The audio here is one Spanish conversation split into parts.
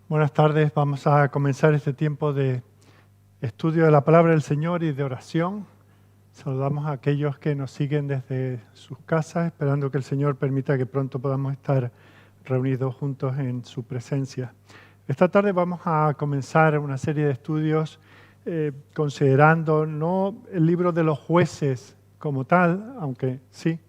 Buenas tardes, vamos a comenzar este tiempo de estudio de la palabra del Señor y de oración. Saludamos a aquellos que nos siguen desde sus casas, esperando que el Señor permita que pronto podamos estar reunidos juntos en su presencia. Esta tarde vamos a comenzar una serie de estudios considerando no el libro de los jueces como tal, aunque sí,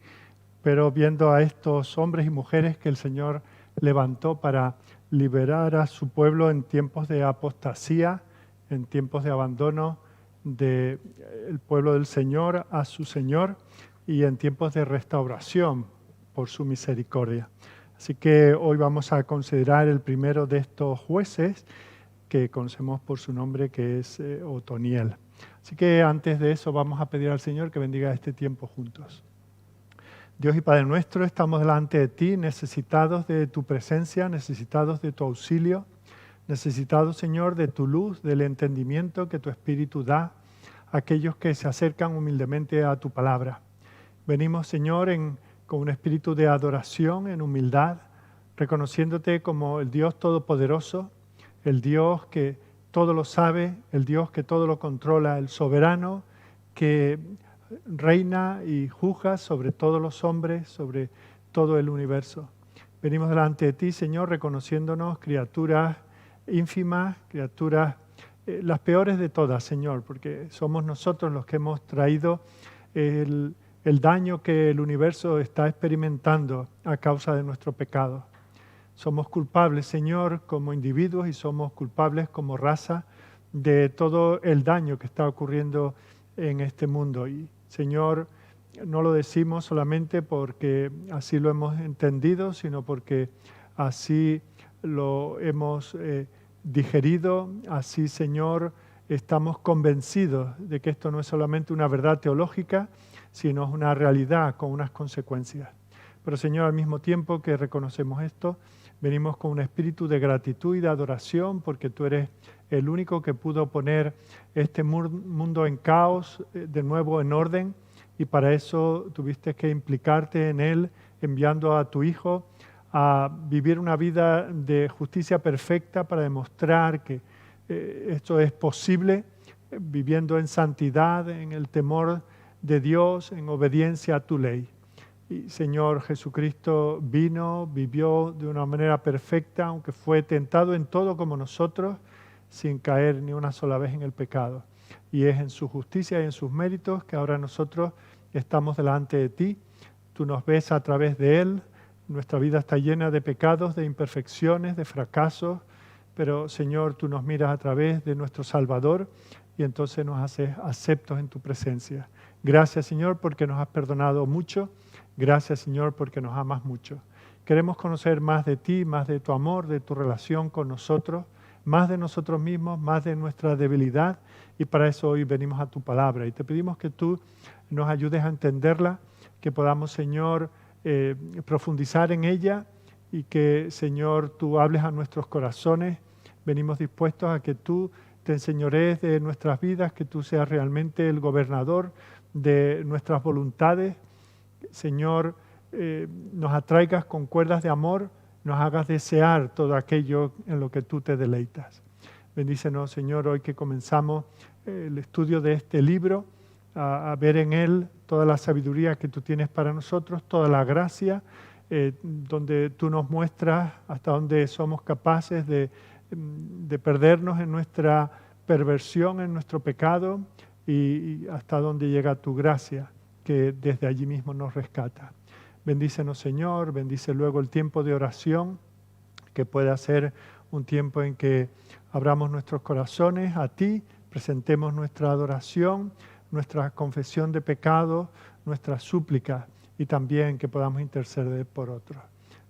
pero viendo a estos hombres y mujeres que el Señor levantó para liberar a su pueblo en tiempos de apostasía, en tiempos de abandono del pueblo del Señor a su Señor y en tiempos de restauración por su misericordia. Así que hoy vamos a considerar el primero de estos jueces que conocemos por su nombre, que es Otoniel. Así que antes de eso vamos a pedir al Señor que bendiga este tiempo juntos. Dios y Padre nuestro, estamos delante de ti, necesitados de tu presencia, necesitados de tu auxilio, necesitados, Señor, de tu luz, del entendimiento que tu Espíritu da a aquellos que se acercan humildemente a tu palabra. Venimos, Señor, con un espíritu de adoración, en humildad, reconociéndote como el Dios todopoderoso, el Dios que todo lo sabe, el Dios que todo lo controla, el soberano que reina y juzga sobre todos los hombres, sobre todo el universo. Venimos delante de ti, Señor, reconociéndonos criaturas ínfimas, criaturas las peores de todas, Señor, porque somos nosotros los que hemos traído el daño que el universo está experimentando a causa de nuestro pecado. Somos culpables, Señor, como individuos y somos culpables como raza de todo el daño que está ocurriendo en este mundo. Y Señor, no lo decimos solamente porque así lo hemos entendido, sino porque así lo hemos digerido, así, Señor, estamos convencidos de que esto no es solamente una verdad teológica, sino es una realidad con unas consecuencias. Pero, Señor, al mismo tiempo que reconocemos esto, venimos con un espíritu de gratitud y de adoración porque tú eres el único que pudo poner este mundo en caos, de nuevo en orden, y para eso tuviste que implicarte en él, enviando a tu Hijo a vivir una vida de justicia perfecta para demostrar que esto es posible, viviendo en santidad, en el temor de Dios, en obediencia a tu ley. Y Señor, Jesucristo vino, vivió de una manera perfecta, aunque fue tentado en todo como nosotros, sin caer ni una sola vez en el pecado. Y es en su justicia y en sus méritos que ahora nosotros estamos delante de ti. Tú nos ves a través de Él. Nuestra vida está llena de pecados, de imperfecciones, de fracasos. Pero, Señor, tú nos miras a través de nuestro Salvador y entonces nos haces aceptos en tu presencia. Gracias, Señor, porque nos has perdonado mucho. Gracias, Señor, porque nos amas mucho. Queremos conocer más de ti, más de tu amor, de tu relación con nosotros, más de nosotros mismos, más de nuestra debilidad, y para eso hoy venimos a tu palabra. Y te pedimos que tú nos ayudes a entenderla, que podamos, Señor, profundizar en ella y que, Señor, tú hables a nuestros corazones. Venimos dispuestos a que tú te enseñorees de nuestras vidas, que tú seas realmente el gobernador de nuestras voluntades. Señor, nos atraigas con cuerdas de amor, nos hagas desear todo aquello en lo que tú te deleitas. Bendícenos, Señor, hoy que comenzamos el estudio de este libro, a ver en él toda la sabiduría que tú tienes para nosotros, toda la gracia, donde tú nos muestras hasta dónde somos capaces de perdernos en nuestra perversión, en nuestro pecado, y hasta dónde llega tu gracia, que desde allí mismo nos rescata. Bendícenos, Señor, bendice luego el tiempo de oración, que pueda ser un tiempo en que abramos nuestros corazones a ti, presentemos nuestra adoración, nuestra confesión de pecado, nuestra súplica, y también que podamos interceder por otros.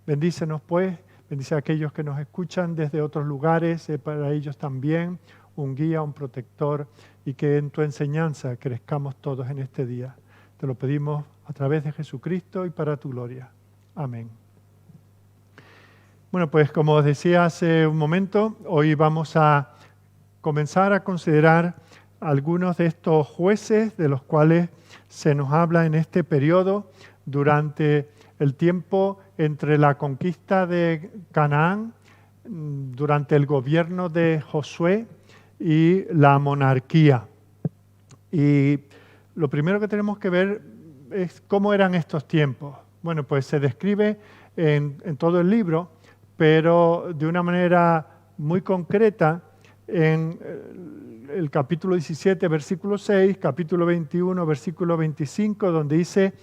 Bendícenos, pues, bendice a aquellos que nos escuchan desde otros lugares, para ellos también un guía, un protector, y que en tu enseñanza crezcamos todos en este día. Te lo pedimos a través de Jesucristo y para tu gloria. Amén. Bueno, pues como os decía hace un momento, hoy vamos a comenzar a considerar algunos de estos jueces de los cuales se nos habla en este periodo durante el tiempo entre la conquista de Canaán durante el gobierno de Josué y la monarquía. Y lo primero que tenemos que ver es cómo eran estos tiempos. Bueno, pues se describe en todo el libro, pero de una manera muy concreta en el capítulo 17, versículo 6, capítulo 21, versículo 25, donde dice: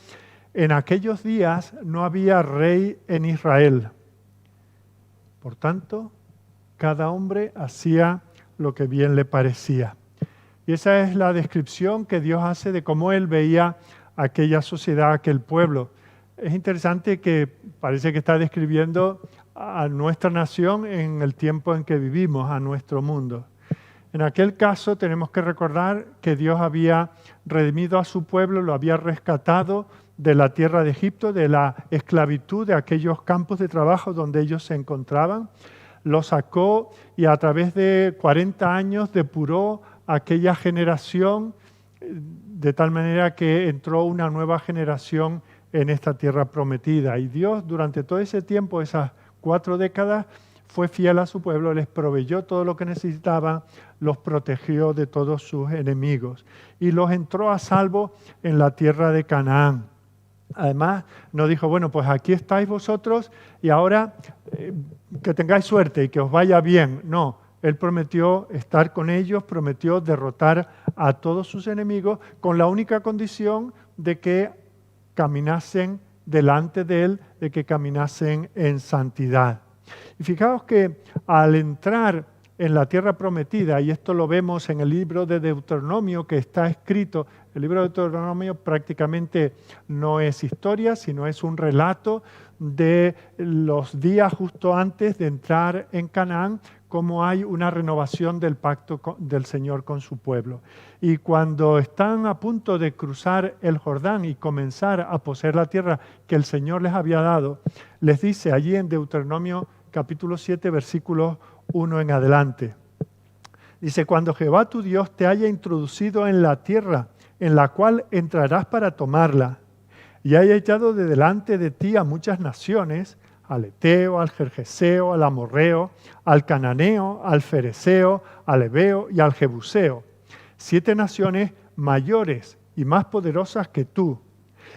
en aquellos días no había rey en Israel. Por tanto, cada hombre hacía lo que bien le parecía. Y esa es la descripción que Dios hace de cómo Él veía aquella sociedad, aquel pueblo. Es interesante que parece que está describiendo a nuestra nación en el tiempo en que vivimos, a nuestro mundo. En aquel caso tenemos que recordar que Dios había redimido a su pueblo, lo había rescatado de la tierra de Egipto, de la esclavitud de aquellos campos de trabajo donde ellos se encontraban. Lo sacó y a través de 40 años depuró aquella generación de tal manera que entró una nueva generación en esta tierra prometida. Y Dios durante todo ese tiempo, esas 4 décadas, fue fiel a su pueblo, les proveyó todo lo que necesitaban, los protegió de todos sus enemigos y los entró a salvo en la tierra de Canaán. Además, no dijo, bueno, pues aquí estáis vosotros y ahora que tengáis suerte y que os vaya bien. No, Él prometió estar con ellos, prometió derrotar a todos sus enemigos con la única condición de que caminasen delante de Él, de que caminasen en santidad. Y fijaos que al entrar en la tierra prometida, y esto lo vemos en el libro de Deuteronomio que está escrito, el libro de Deuteronomio prácticamente no es historia, sino es un relato de los días justo antes de entrar en Canaán, cómo hay una renovación del pacto del Señor con su pueblo. Y cuando están a punto de cruzar el Jordán y comenzar a poseer la tierra que el Señor les había dado, les dice allí en Deuteronomio capítulo 7, versículos 1 en adelante. Dice, cuando Jehová tu Dios te haya introducido en la tierra en la cual entrarás para tomarla, y haya echado de delante de ti a muchas naciones, al Eteo, al Gergeseo, al Amorreo, al Cananeo, al Fereceo, al Heveo y al Jebuseo, 7 naciones mayores y más poderosas que tú,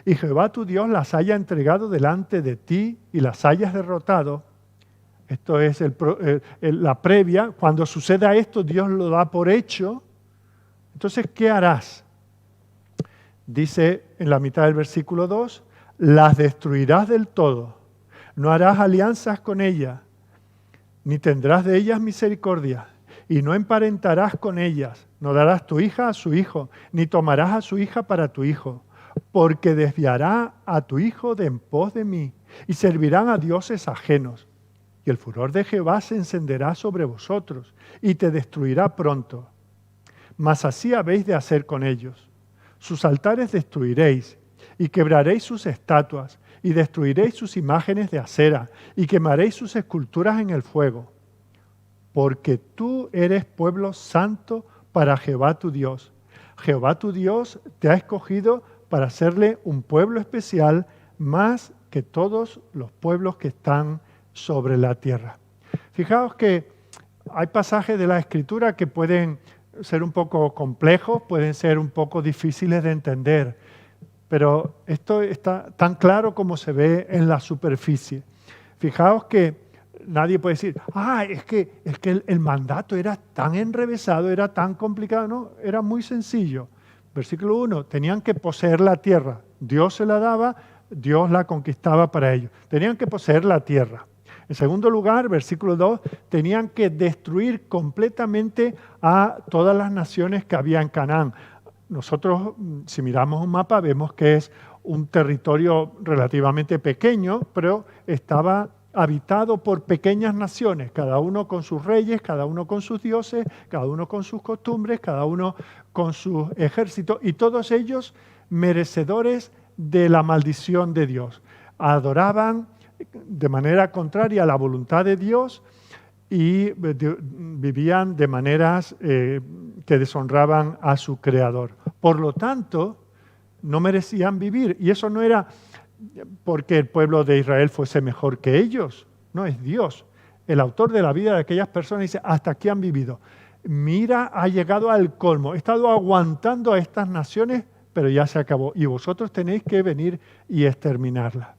y Jehová tu Dios las haya entregado delante de ti y las hayas derrotado. Esto es la previa. Cuando suceda esto, Dios lo da por hecho. Entonces, ¿qué harás? Dice en la mitad del versículo 2, las destruirás del todo. No harás alianzas con ellas, ni tendrás de ellas misericordia, y no emparentarás con ellas. No darás tu hija a su hijo, ni tomarás a su hija para tu hijo, porque desviará a tu hijo de en pos de mí, y servirán a dioses ajenos. Y el furor de Jehová se encenderá sobre vosotros y te destruirá pronto. Mas así habéis de hacer con ellos. Sus altares destruiréis y quebraréis sus estatuas y destruiréis sus imágenes de acera y quemaréis sus esculturas en el fuego. Porque tú eres pueblo santo para Jehová tu Dios. Jehová tu Dios te ha escogido para hacerle un pueblo especial más que todos los pueblos que están sobre la tierra. Fijaos que hay pasajes de la Escritura que pueden ser un poco complejos, pueden ser un poco difíciles de entender, pero esto está tan claro como se ve en la superficie. Fijaos que nadie puede decir, es que el mandato era tan enrevesado, era tan complicado. No, era muy sencillo. Versículo 1, tenían que poseer la tierra. Dios se la daba, Dios la conquistaba para ellos. Tenían que poseer la tierra. En segundo lugar, versículo 2, tenían que destruir completamente a todas las naciones que había en Canaán. Nosotros, si miramos un mapa, vemos que es un territorio relativamente pequeño, pero estaba habitado por pequeñas naciones, cada uno con sus reyes, cada uno con sus dioses, cada uno con sus costumbres, cada uno con sus ejércitos, y todos ellos merecedores de la maldición de Dios. Adoraban de manera contraria a la voluntad de Dios y vivían de maneras que deshonraban a su Creador. Por lo tanto, no merecían vivir. Y eso no era porque el pueblo de Israel fuese mejor que ellos. No, es Dios el autor de la vida de aquellas personas dice, hasta aquí han vivido. Mira, ha llegado al colmo. He estado aguantando a estas naciones, pero ya se acabó. Y vosotros tenéis que venir y exterminarlas.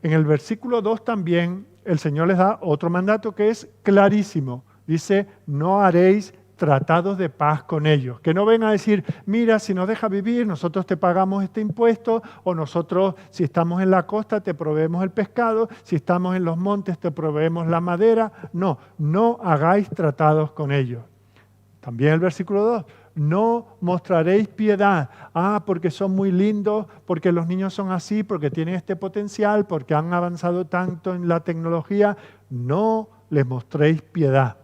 En el versículo 2 también el Señor les da otro mandato que es clarísimo. Dice, no haréis tratados de paz con ellos. Que no vengan a decir, mira, si nos dejas vivir, nosotros te pagamos este impuesto, o nosotros, si estamos en la costa, te proveemos el pescado, si estamos en los montes, te proveemos la madera. No, no hagáis tratados con ellos. También el versículo 2, no mostraréis piedad. Porque son muy lindos, porque los niños son así, porque tienen este potencial, porque han avanzado tanto en la tecnología. No les mostréis piedad.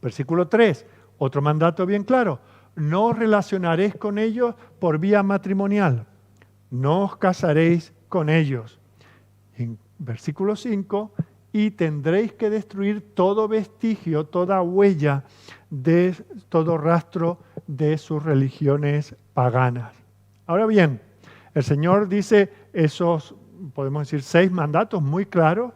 Versículo 3, otro mandato bien claro. No os relacionaréis con ellos por vía matrimonial. No os casaréis con ellos. En versículo 5, y tendréis que destruir todo vestigio, toda huella, de todo rastro de sus religiones paganas. Ahora bien, el Señor dice esos, podemos decir, 6 mandatos muy claros,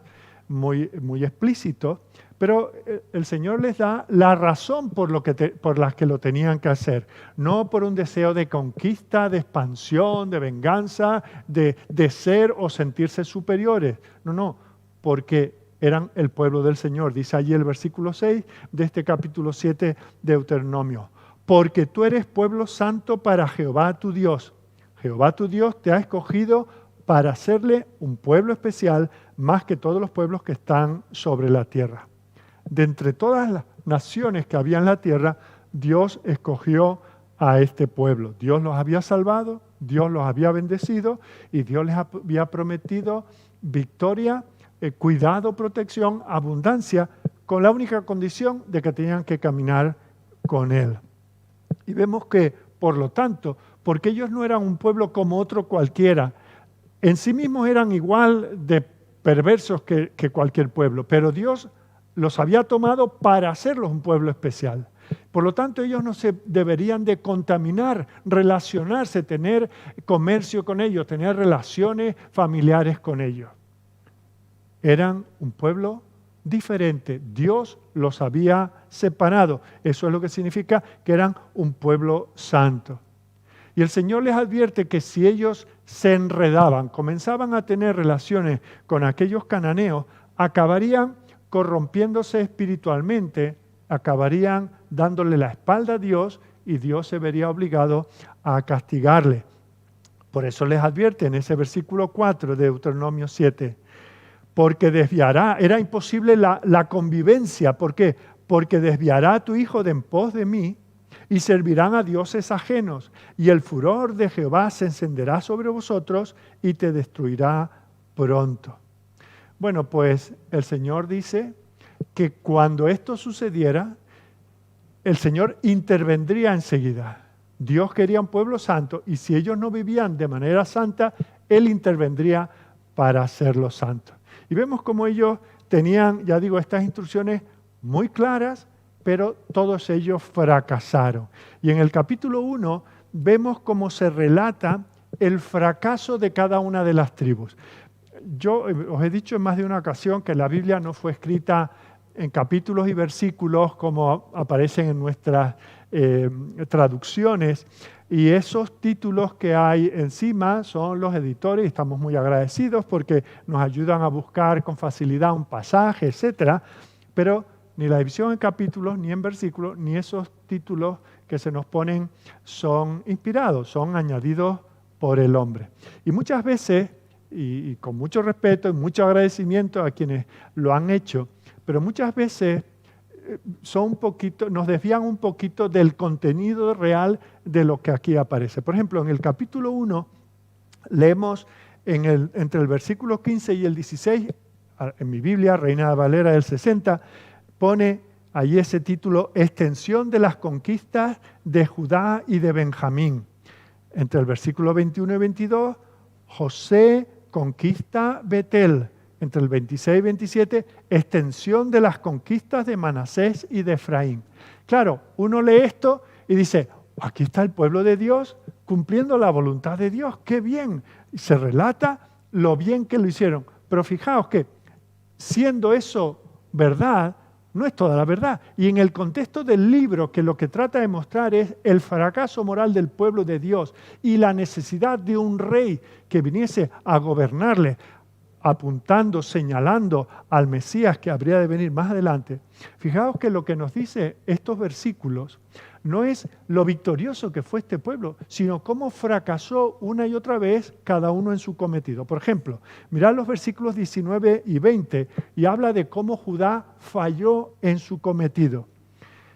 muy explícitos, pero el Señor les da la razón por las que lo tenían que hacer. No por un deseo de conquista, de expansión, de venganza, de ser o sentirse superiores. No, porque eran el pueblo del Señor. Dice allí el versículo 6 de este capítulo 7 de Deuteronomio. Porque tú eres pueblo santo para Jehová tu Dios. Jehová tu Dios te ha escogido para hacerle un pueblo especial más que todos los pueblos que están sobre la tierra. De entre todas las naciones que había en la tierra, Dios escogió a este pueblo. Dios los había salvado, Dios los había bendecido y Dios les había prometido victoria, cuidado, protección, abundancia, con la única condición de que tenían que caminar con Él. Y vemos que, por lo tanto, porque ellos no eran un pueblo como otro cualquiera, en sí mismos eran igual de perversos que cualquier pueblo, pero Dios los había tomado para hacerlos un pueblo especial. Por lo tanto, ellos no se deberían de contaminar, relacionarse, tener comercio con ellos, tener relaciones familiares con ellos. Eran un pueblo diferente. Dios los había separado. Eso es lo que significa que eran un pueblo santo. Y el Señor les advierte que si ellos se enredaban, comenzaban a tener relaciones con aquellos cananeos, acabarían corrompiéndose espiritualmente, acabarían dándole la espalda a Dios y Dios se vería obligado a castigarle. Por eso les advierte en ese versículo 4 de Deuteronomio 7, porque desviará, era imposible la convivencia. ¿Por qué? Porque desviará a tu hijo de en pos de mí y servirán a dioses ajenos, y el furor de Jehová se encenderá sobre vosotros y te destruirá pronto. Bueno, pues el Señor dice que cuando esto sucediera, el Señor intervendría enseguida. Dios quería un pueblo santo y si ellos no vivían de manera santa, Él intervendría para hacerlos santos. Y vemos cómo ellos tenían, ya digo, estas instrucciones muy claras, pero todos ellos fracasaron. Y en el capítulo 1 vemos cómo se relata el fracaso de cada una de las tribus. Yo os he dicho en más de una ocasión que la Biblia no fue escrita en capítulos y versículos como aparecen en nuestras traducciones, y esos títulos que hay encima son los editores y estamos muy agradecidos porque nos ayudan a buscar con facilidad un pasaje, etc. Pero ni la división en capítulos, ni en versículos, ni esos títulos que se nos ponen son inspirados, son añadidos por el hombre. Y muchas veces, y con mucho respeto y mucho agradecimiento a quienes lo han hecho, pero muchas veces nos desvían un poquito del contenido real de lo que aquí aparece. Por ejemplo, en el capítulo 1 leemos entre el versículo 15 y el 16, en mi Biblia, Reina Valera del 60, pone allí ese título, extensión de las conquistas de Judá y de Benjamín. Entre el versículo 21 y 22, José conquista Betel. Entre el 26 y 27, extensión de las conquistas de Manasés y de Efraín. Claro, uno lee esto y dice, aquí está el pueblo de Dios cumpliendo la voluntad de Dios, ¡qué bien! Y se relata lo bien que lo hicieron. Pero fijaos que, siendo eso verdad no es toda la verdad. Y en el contexto del libro, que lo que trata de mostrar es el fracaso moral del pueblo de Dios y la necesidad de un rey que viniese a gobernarle, apuntando, señalando al Mesías que habría de venir más adelante. Fijaos que lo que nos dice estos versículos no es lo victorioso que fue este pueblo, sino cómo fracasó una y otra vez cada uno en su cometido. Por ejemplo, mirad los versículos 19 y 20 y habla de cómo Judá falló en su cometido.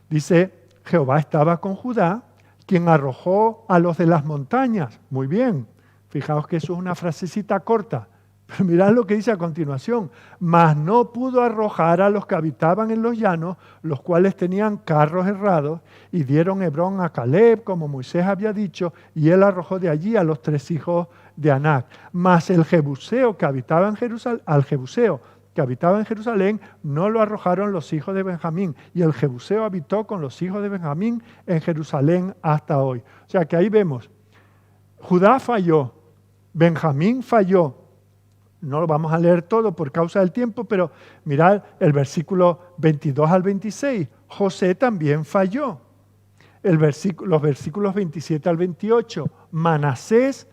Dice, Jehová estaba con Judá, quien arrojó a los de las montañas. Muy bien, fijaos que eso es una frasecita corta. Pero mirad lo que dice a continuación. Mas no pudo arrojar a los que habitaban en los llanos, los cuales tenían carros herrados, y dieron Hebrón a Caleb, como Moisés había dicho, y él arrojó de allí a los 3 hijos de Anac. Mas el Jebuseo que habitaba en Jerusalén, al Jebuseo que habitaba en Jerusalén, no lo arrojaron los hijos de Benjamín. Y el Jebuseo habitó con los hijos de Benjamín en Jerusalén hasta hoy. O sea que ahí vemos, Judá falló, Benjamín falló. No lo vamos a leer todo por causa del tiempo, pero mirad el versículo 22 al 26. José también falló. Los versículos 27 al 28. Manasés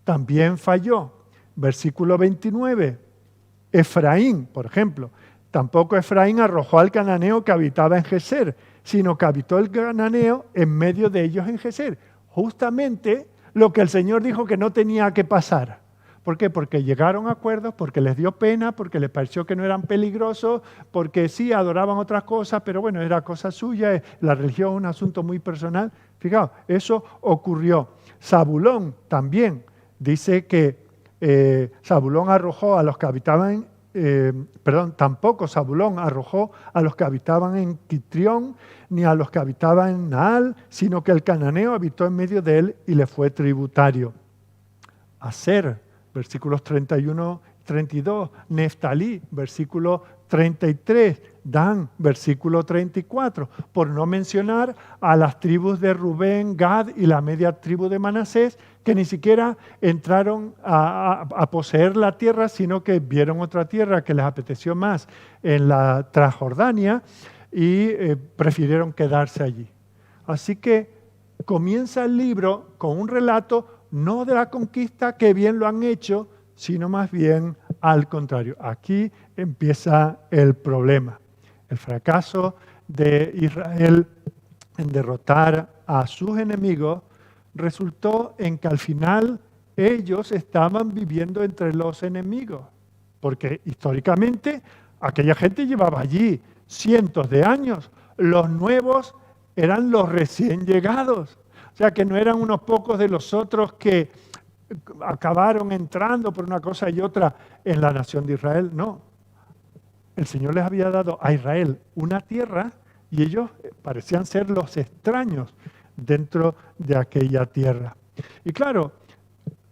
también falló. Versículo 29. Efraín, por ejemplo. Tampoco Efraín arrojó al cananeo que habitaba en Geser, sino que habitó el cananeo en medio de ellos en Geser. Justamente lo que el Señor dijo que no tenía que pasar. ¿Por qué? Porque llegaron a acuerdos, porque les dio pena, porque les pareció que no eran peligrosos, porque sí adoraban otras cosas, pero bueno, era cosa suya, la religión es un asunto muy personal. Fijaos, eso ocurrió. Zabulón también dice que Zabulón arrojó a los que habitaban, tampoco Zabulón arrojó a los que habitaban en Quitrión, ni a los que habitaban en Naal, sino que el cananeo habitó en medio de él y le fue tributario. Aser, versículos 31 y 32, Neftalí, versículo 33, Dan, versículo 34, por no mencionar a las tribus de Rubén, Gad y la media tribu de Manasés, que ni siquiera entraron a poseer la tierra, sino que vieron otra tierra que les apeteció más en la Transjordania y prefirieron quedarse allí. Así que comienza el libro con un relato no de la conquista, que bien lo han hecho, sino más bien al contrario. Aquí empieza el problema. El fracaso de Israel en derrotar a sus enemigos resultó en que al final ellos estaban viviendo entre los enemigos. Porque históricamente aquella gente llevaba allí cientos de años. Los nuevos eran los recién llegados. O sea, que no eran unos pocos de los otros que acabaron entrando por una cosa y otra en la nación de Israel. No. El Señor les había dado a Israel una tierra y ellos parecían ser los extraños dentro de aquella tierra. Y claro,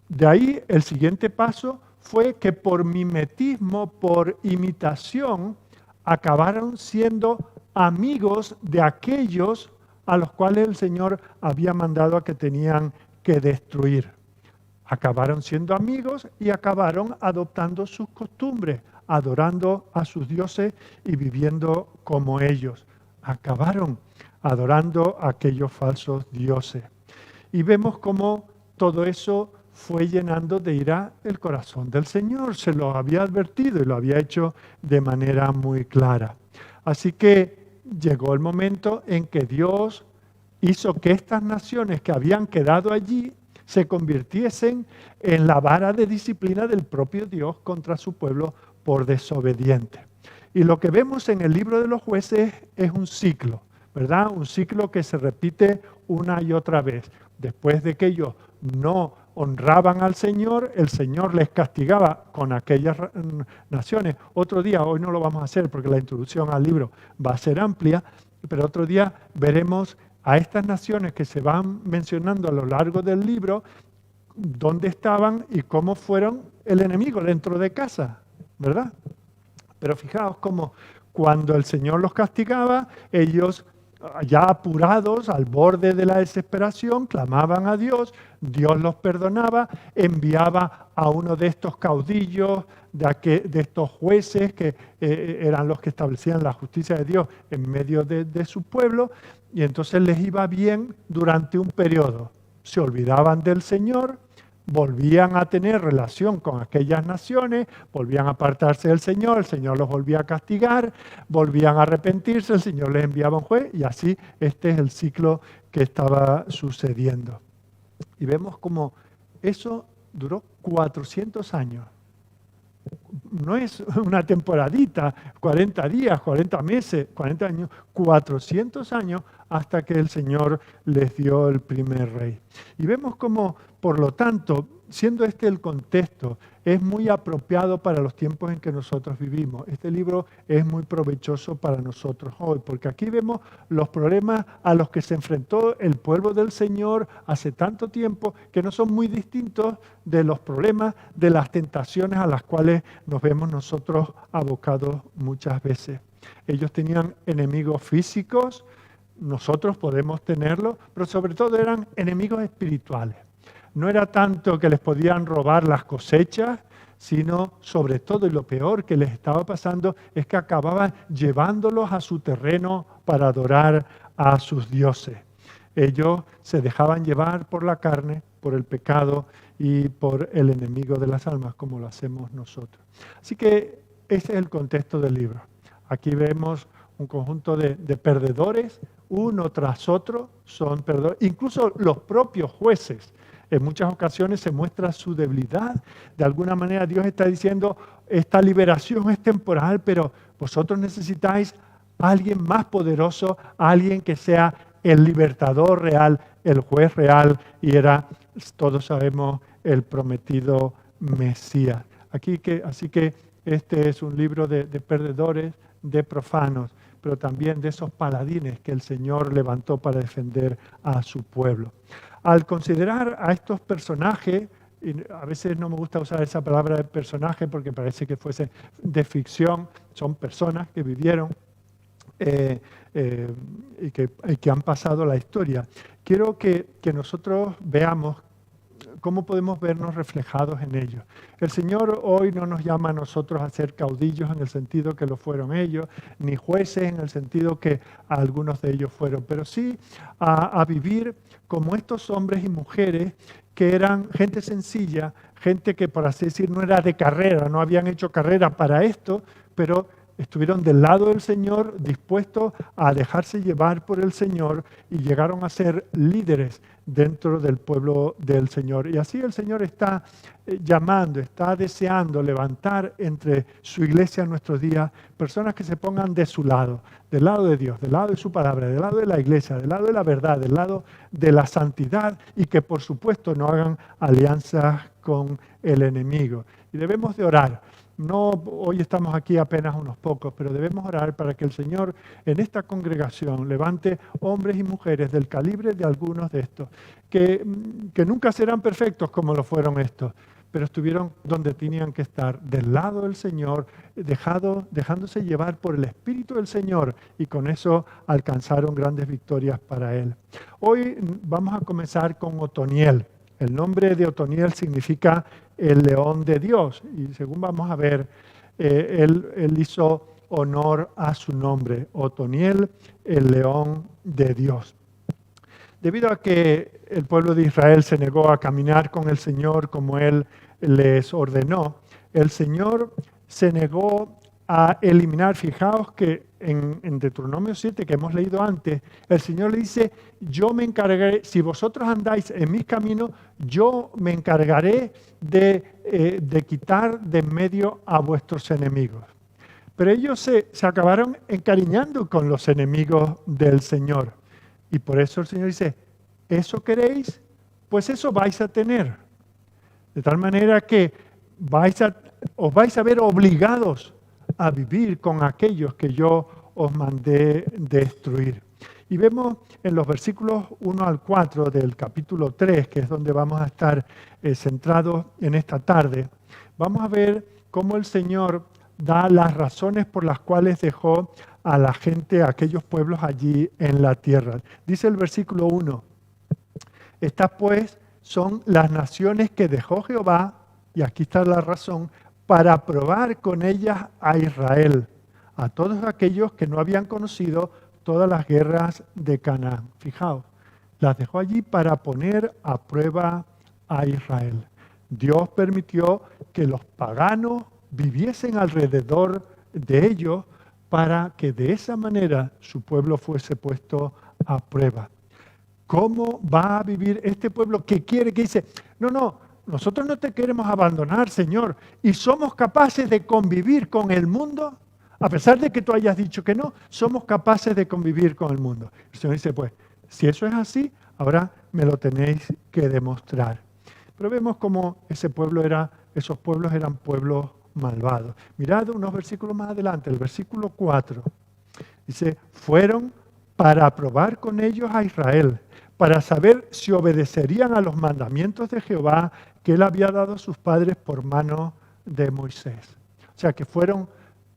de ahí el siguiente paso fue que por mimetismo, por imitación, acabaron siendo amigos de aquellos a los cuales el Señor había mandado a que tenían que destruir. Acabaron siendo amigos y acabaron adoptando sus costumbres, adorando a sus dioses y viviendo como ellos. Acabaron adorando a aquellos falsos dioses. Y vemos cómo todo eso fue llenando de ira el corazón del Señor. Se lo había advertido y lo había hecho de manera muy clara. Así que llegó el momento en que Dios hizo que estas naciones que habían quedado allí se convirtiesen en la vara de disciplina del propio Dios contra su pueblo por desobediente. Y lo que vemos en el libro de los jueces es un ciclo, ¿verdad? Un ciclo que se repite una y otra vez. Después de que ellos no honraban al Señor, el Señor les castigaba con aquellas naciones. Otro día, hoy no lo vamos a hacer porque la introducción al libro va a ser amplia, pero otro día veremos a estas naciones que se van mencionando a lo largo del libro, dónde estaban y cómo fueron el enemigo dentro de casa, ¿verdad? Pero fijaos cómo cuando el Señor los castigaba, ellos ya apurados, al borde de la desesperación, clamaban a Dios, Dios los perdonaba, enviaba a uno de estos caudillos, de estos jueces que eran los que establecían la justicia de Dios en medio de su pueblo, y entonces les iba bien durante un periodo. Se olvidaban del Señor, volvían a tener relación con aquellas naciones, volvían a apartarse del Señor, el Señor los volvía a castigar, volvían a arrepentirse, el Señor les enviaba un juez, y así este es el ciclo que estaba sucediendo. Y vemos como eso duró 400 años. No es una temporadita, 40 días, 40 meses, 40 años, 400 años hasta que el Señor les dio el primer rey. Y vemos como, por lo tanto, siendo este el contexto, es muy apropiado para los tiempos en que nosotros vivimos. Este libro es muy provechoso para nosotros hoy, porque aquí vemos los problemas a los que se enfrentó el pueblo del Señor hace tanto tiempo, que no son muy distintos de los problemas, de las tentaciones a las cuales nos vemos nosotros abocados muchas veces. Ellos tenían enemigos físicos, nosotros podemos tenerlos, pero sobre todo eran enemigos espirituales. No era tanto que les podían robar las cosechas, sino sobre todo, y lo peor que les estaba pasando, es que acababan llevándolos a su terreno para adorar a sus dioses. Ellos se dejaban llevar por la carne, por el pecado y por el enemigo de las almas, como lo hacemos nosotros. Así que ese es el contexto del libro. Aquí vemos un conjunto de perdedores, uno tras otro son perdedores. Incluso los propios jueces, en muchas ocasiones se muestra su debilidad. De alguna manera Dios está diciendo, esta liberación es temporal, pero vosotros necesitáis a alguien más poderoso, a alguien que sea el libertador real, el juez real, y era, todos sabemos, el prometido Mesías. Así que este es un libro de perdedores, de profanos, pero también de esos paladines que el Señor levantó para defender a su pueblo. Al considerar a estos personajes, y a veces no me gusta usar esa palabra de personaje porque parece que fuese de ficción, son personas que vivieron y que han pasado la historia. Quiero que nosotros veamos cómo podemos vernos reflejados en ellos. El Señor hoy no nos llama a nosotros a ser caudillos en el sentido que lo fueron ellos, ni jueces en el sentido que algunos de ellos fueron, pero sí a vivir como estos hombres y mujeres que eran gente sencilla, gente que, por así decir, no era de carrera, no habían hecho carrera para esto, pero estuvieron del lado del Señor, dispuestos a dejarse llevar por el Señor, y llegaron a ser líderes dentro del pueblo del Señor. Y así el Señor está llamando, está deseando levantar entre su iglesia en nuestros días personas que se pongan de su lado, del lado de Dios, del lado de su palabra, del lado de la iglesia, del lado de la verdad, del lado de la santidad, y que por supuesto no hagan alianzas con el enemigo. Y debemos de orar. No, hoy estamos aquí apenas unos pocos, pero debemos orar para que el Señor en esta congregación levante hombres y mujeres del calibre de algunos de estos, que nunca serán perfectos como lo fueron estos, pero estuvieron donde tenían que estar, del lado del Señor, dejándose llevar por el Espíritu del Señor, y con eso alcanzaron grandes victorias para Él. Hoy vamos a comenzar con Otoniel. El nombre de Otoniel significa el león de Dios, y según vamos a ver, él hizo honor a su nombre, Otoniel, el león de Dios. Debido a que el pueblo de Israel se negó a caminar con el Señor como Él les ordenó, el Señor se negó a eliminar. Fijaos que en Deuteronomio 7, que hemos leído antes, el Señor le dice, yo me encargaré, si vosotros andáis en mis caminos, yo me encargaré de quitar de en medio a vuestros enemigos. Pero ellos se acabaron encariñando con los enemigos del Señor. Y por eso el Señor dice, ¿eso queréis? Pues eso vais a tener. De tal manera que os vais a ver obligados a vivir con aquellos que yo os mandé destruir. Y vemos en los versículos 1 al 4 del capítulo 3, que es donde vamos a estar centrados en esta tarde, vamos a ver cómo el Señor da las razones por las cuales dejó a la gente, a aquellos pueblos allí en la tierra. Dice el versículo 1, estas pues son las naciones que dejó Jehová, y aquí está la razón, para probar con ellas a Israel, a todos aquellos que no habían conocido todas las guerras de Canaán. Fijaos, las dejó allí para poner a prueba a Israel. Dios permitió que los paganos viviesen alrededor de ellos para que de esa manera su pueblo fuese puesto a prueba. ¿Cómo va a vivir este pueblo que quiere, que dice, no, nosotros no te queremos abandonar, Señor, y somos capaces de convivir con el mundo? A pesar de que tú hayas dicho que no, somos capaces de convivir con el mundo. El Señor dice, pues, si eso es así, ahora me lo tenéis que demostrar. Pero vemos cómo esos pueblos eran pueblos malvados. Mirad unos versículos más adelante, el versículo 4. Dice, fueron para probar con ellos a Israel, para saber si obedecerían a los mandamientos de Jehová que él había dado a sus padres por mano de Moisés. O sea que fueron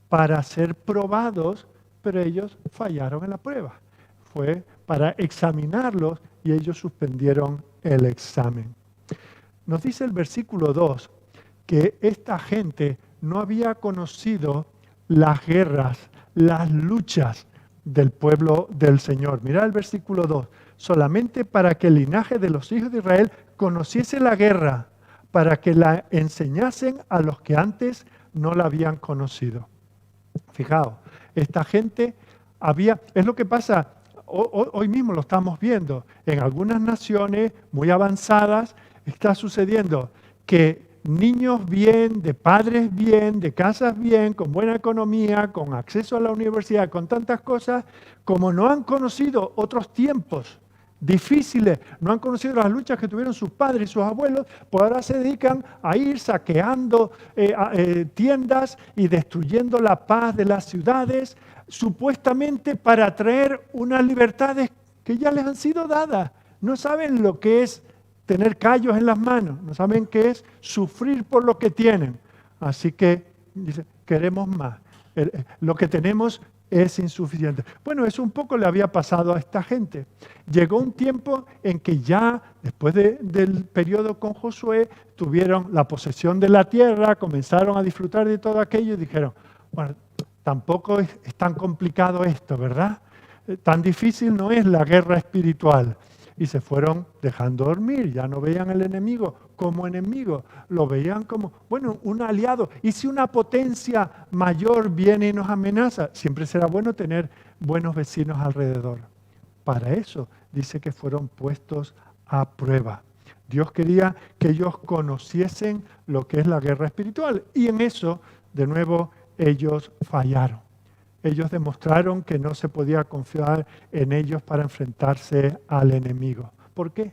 para ser probados, pero ellos fallaron en la prueba. Fue para examinarlos y ellos suspendieron el examen. Nos dice el versículo 2 que esta gente no había conocido las guerras, las luchas del pueblo del Señor. Mirad el versículo 2. Solamente para que el linaje de los hijos de Israel conociese la guerra, para que la enseñasen a los que antes no la habían conocido. Fijaos, esta gente es lo que pasa, hoy mismo lo estamos viendo, en algunas naciones muy avanzadas está sucediendo que niños bien, de padres bien, de casas bien, con buena economía, con acceso a la universidad, con tantas cosas, como no han conocido otros tiempos difíciles, no han conocido las luchas que tuvieron sus padres y sus abuelos, pues ahora se dedican a ir saqueando tiendas y destruyendo la paz de las ciudades, supuestamente para traer unas libertades que ya les han sido dadas. No saben lo que es tener callos en las manos, no saben qué es sufrir por lo que tienen. Así que dice, queremos más. Lo que tenemos es insuficiente. Bueno, eso un poco le había pasado a esta gente. Llegó un tiempo en que ya, después del periodo con Josué, tuvieron la posesión de la tierra, comenzaron a disfrutar de todo aquello y dijeron, bueno, tampoco es tan complicado esto, ¿verdad? Tan difícil no es la guerra espiritual. Y se fueron dejando dormir, ya no veían al enemigo como enemigo, lo veían como, bueno, un aliado. Y si una potencia mayor viene y nos amenaza, siempre será bueno tener buenos vecinos alrededor. Para eso dice que fueron puestos a prueba. Dios quería que ellos conociesen lo que es la guerra espiritual. Y en eso, de nuevo, ellos fallaron. Ellos demostraron que no se podía confiar en ellos para enfrentarse al enemigo. ¿Por qué?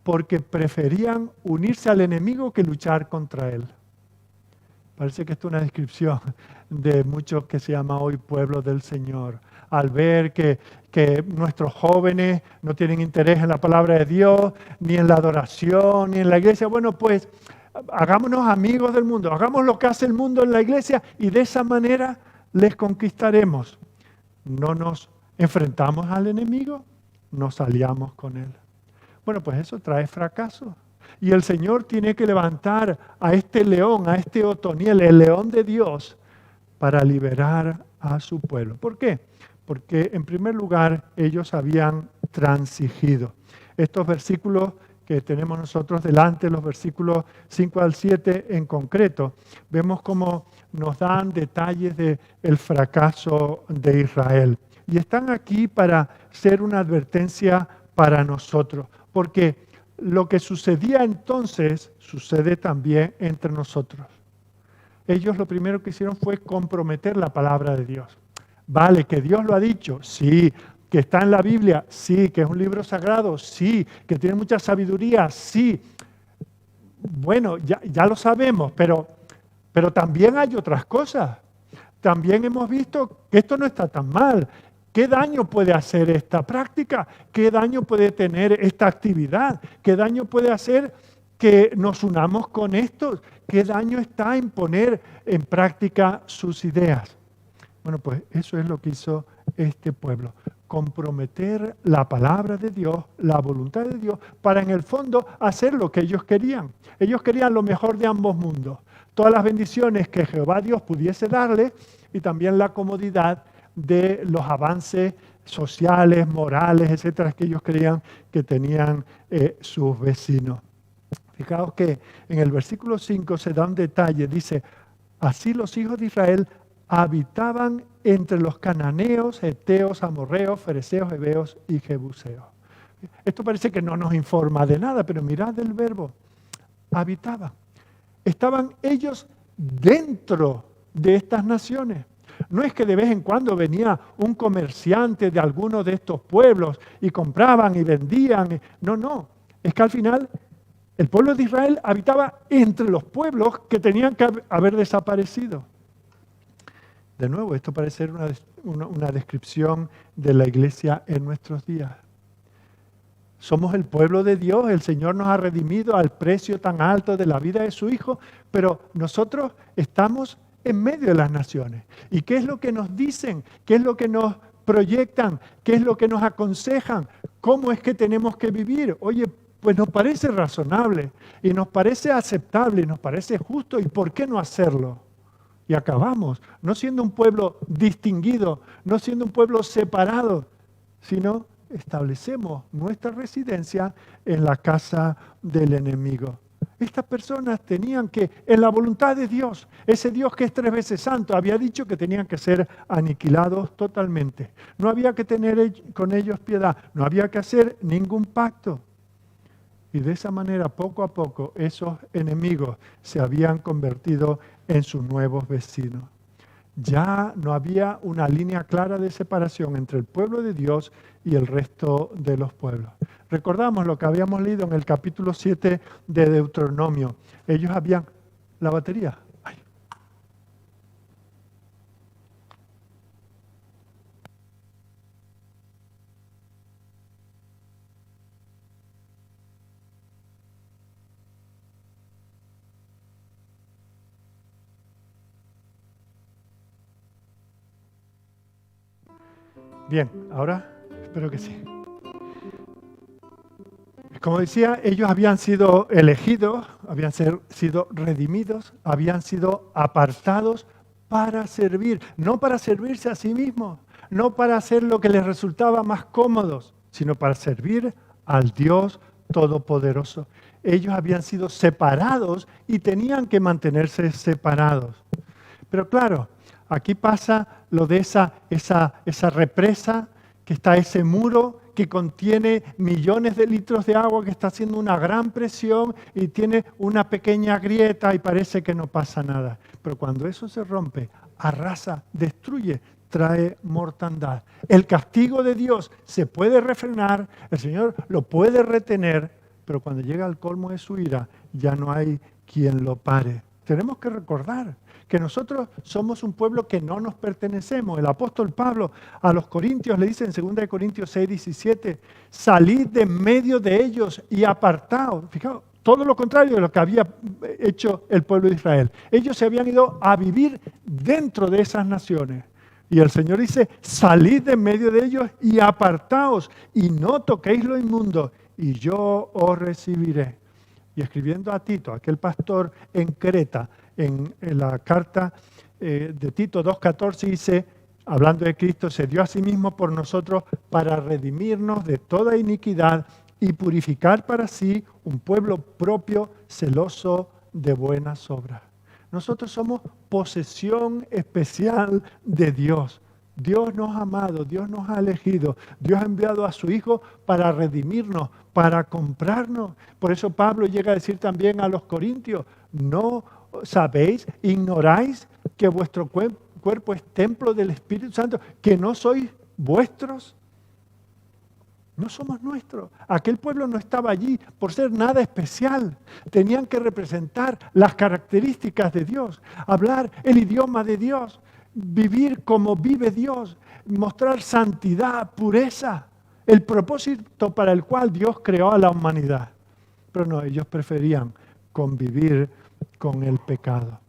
Porque preferían unirse al enemigo que luchar contra él. Parece que esto es una descripción de muchos que se llama hoy pueblo del Señor. Al ver que nuestros jóvenes no tienen interés en la palabra de Dios, ni en la adoración, ni en la iglesia, bueno, pues hagámonos amigos del mundo, hagamos lo que hace el mundo en la iglesia y de esa manera les conquistaremos. No nos enfrentamos al enemigo, nos aliamos con él. Bueno, pues eso trae fracaso. Y el Señor tiene que levantar a este león, a este Otoniel, el león de Dios, para liberar a su pueblo. ¿Por qué? Porque en primer lugar ellos habían transigido. Estos versículos que tenemos nosotros delante, los versículos 5 al 7 en concreto, vemos cómo nos dan detalles del fracaso de Israel. Y están aquí para ser una advertencia para nosotros, porque lo que sucedía entonces sucede también entre nosotros. Ellos lo primero que hicieron fue comprometer la palabra de Dios. Vale, que Dios lo ha dicho, sí. Que está en la Biblia, sí. Que es un libro sagrado, sí. Que tiene mucha sabiduría, sí. Bueno, ya lo sabemos, pero también hay otras cosas. También hemos visto que esto no está tan mal. ¿Qué daño puede hacer esta práctica? ¿Qué daño puede tener esta actividad? ¿Qué daño puede hacer que nos unamos con estos? ¿Qué daño está en poner en práctica sus ideas? Bueno, pues eso es lo que hizo este pueblo? Comprometer la palabra de Dios, la voluntad de Dios, para en el fondo hacer lo que ellos querían. Ellos querían lo mejor de ambos mundos. Todas las bendiciones que Jehová Dios pudiese darle y también la comodidad de los avances sociales, morales, etcétera, que ellos creían que tenían sus vecinos. Fijaos que en el versículo 5 se da un detalle, dice: así los hijos de Israel habitaban entre los cananeos, heteos, amorreos, fereceos, heveos y jebuseos. Esto parece que no nos informa de nada, pero mirad el verbo, habitaban. Estaban ellos dentro de estas naciones. No es que de vez en cuando venía un comerciante de alguno de estos pueblos y compraban y vendían. No, no. Es que al final el pueblo de Israel habitaba entre los pueblos que tenían que haber desaparecido. De nuevo, esto parece ser una descripción de la iglesia en nuestros días. Somos el pueblo de Dios, el Señor nos ha redimido al precio tan alto de la vida de su Hijo, pero nosotros estamos en medio de las naciones. ¿Y qué es lo que nos dicen? ¿Qué es lo que nos proyectan? ¿Qué es lo que nos aconsejan? ¿Cómo es que tenemos que vivir? Oye, pues nos parece razonable y nos parece aceptable y nos parece justo, ¿y por qué no hacerlo? Y acabamos no siendo un pueblo distinguido, no siendo un pueblo separado, sino establecemos nuestra residencia en la casa del enemigo. Estas personas tenían que, en la voluntad de Dios, ese Dios que es 3 veces santo, había dicho que tenían que ser aniquilados totalmente. No había que tener con ellos piedad, no había que hacer ningún pacto. Y de esa manera, poco a poco, esos enemigos se habían convertido en sus nuevos vecinos. Ya no había una línea clara de separación entre el pueblo de Dios y el resto de los pueblos. Recordamos lo que habíamos leído en el capítulo 7 de Deuteronomio. Ellos habían... La batería. Ay. Bien, ahora espero que sí. Como decía, ellos habían sido elegidos, habían sido redimidos, habían sido apartados para servir, no para servirse a sí mismos, no para hacer lo que les resultaba más cómodo, sino para servir al Dios Todopoderoso. Ellos habían sido separados y tenían que mantenerse separados. Pero claro, aquí pasa lo de esa represa, que está ese muro que contiene millones de litros de agua, que está haciendo una gran presión y tiene una pequeña grieta y parece que no pasa nada. Pero cuando eso se rompe, arrasa, destruye, trae mortandad. El castigo de Dios se puede refrenar, el Señor lo puede retener, pero cuando llega al colmo de su ira, ya no hay quien lo pare. Tenemos que recordar que nosotros somos un pueblo que no nos pertenecemos. El apóstol Pablo a los Corintios le dice en 2 Corintios 6, 17, salid de medio de ellos y apartaos. Fijaos, todo lo contrario de lo que había hecho el pueblo de Israel. Ellos se habían ido a vivir dentro de esas naciones. Y el Señor dice, salid de medio de ellos y apartaos y no toquéis lo inmundo y yo os recibiré. Y escribiendo a Tito, aquel pastor en Creta, en la carta de Tito 2:14 dice, hablando de Cristo, se dio a sí mismo por nosotros para redimirnos de toda iniquidad y purificar para sí un pueblo propio, celoso de buenas obras. Nosotros somos posesión especial de Dios. Dios nos ha amado, Dios nos ha elegido, Dios ha enviado a su Hijo para redimirnos, para comprarnos. Por eso Pablo llega a decir también a los corintios, ¿no sabéis, ignoráis que vuestro cuerpo es templo del Espíritu Santo, que no sois vuestros? No somos nuestros. Aquel pueblo no estaba allí por ser nada especial. Tenían que representar las características de Dios, hablar el idioma de Dios, vivir como vive Dios, mostrar santidad, pureza, el propósito para el cual Dios creó a la humanidad. Pero no, ellos preferían convivir con el pecado.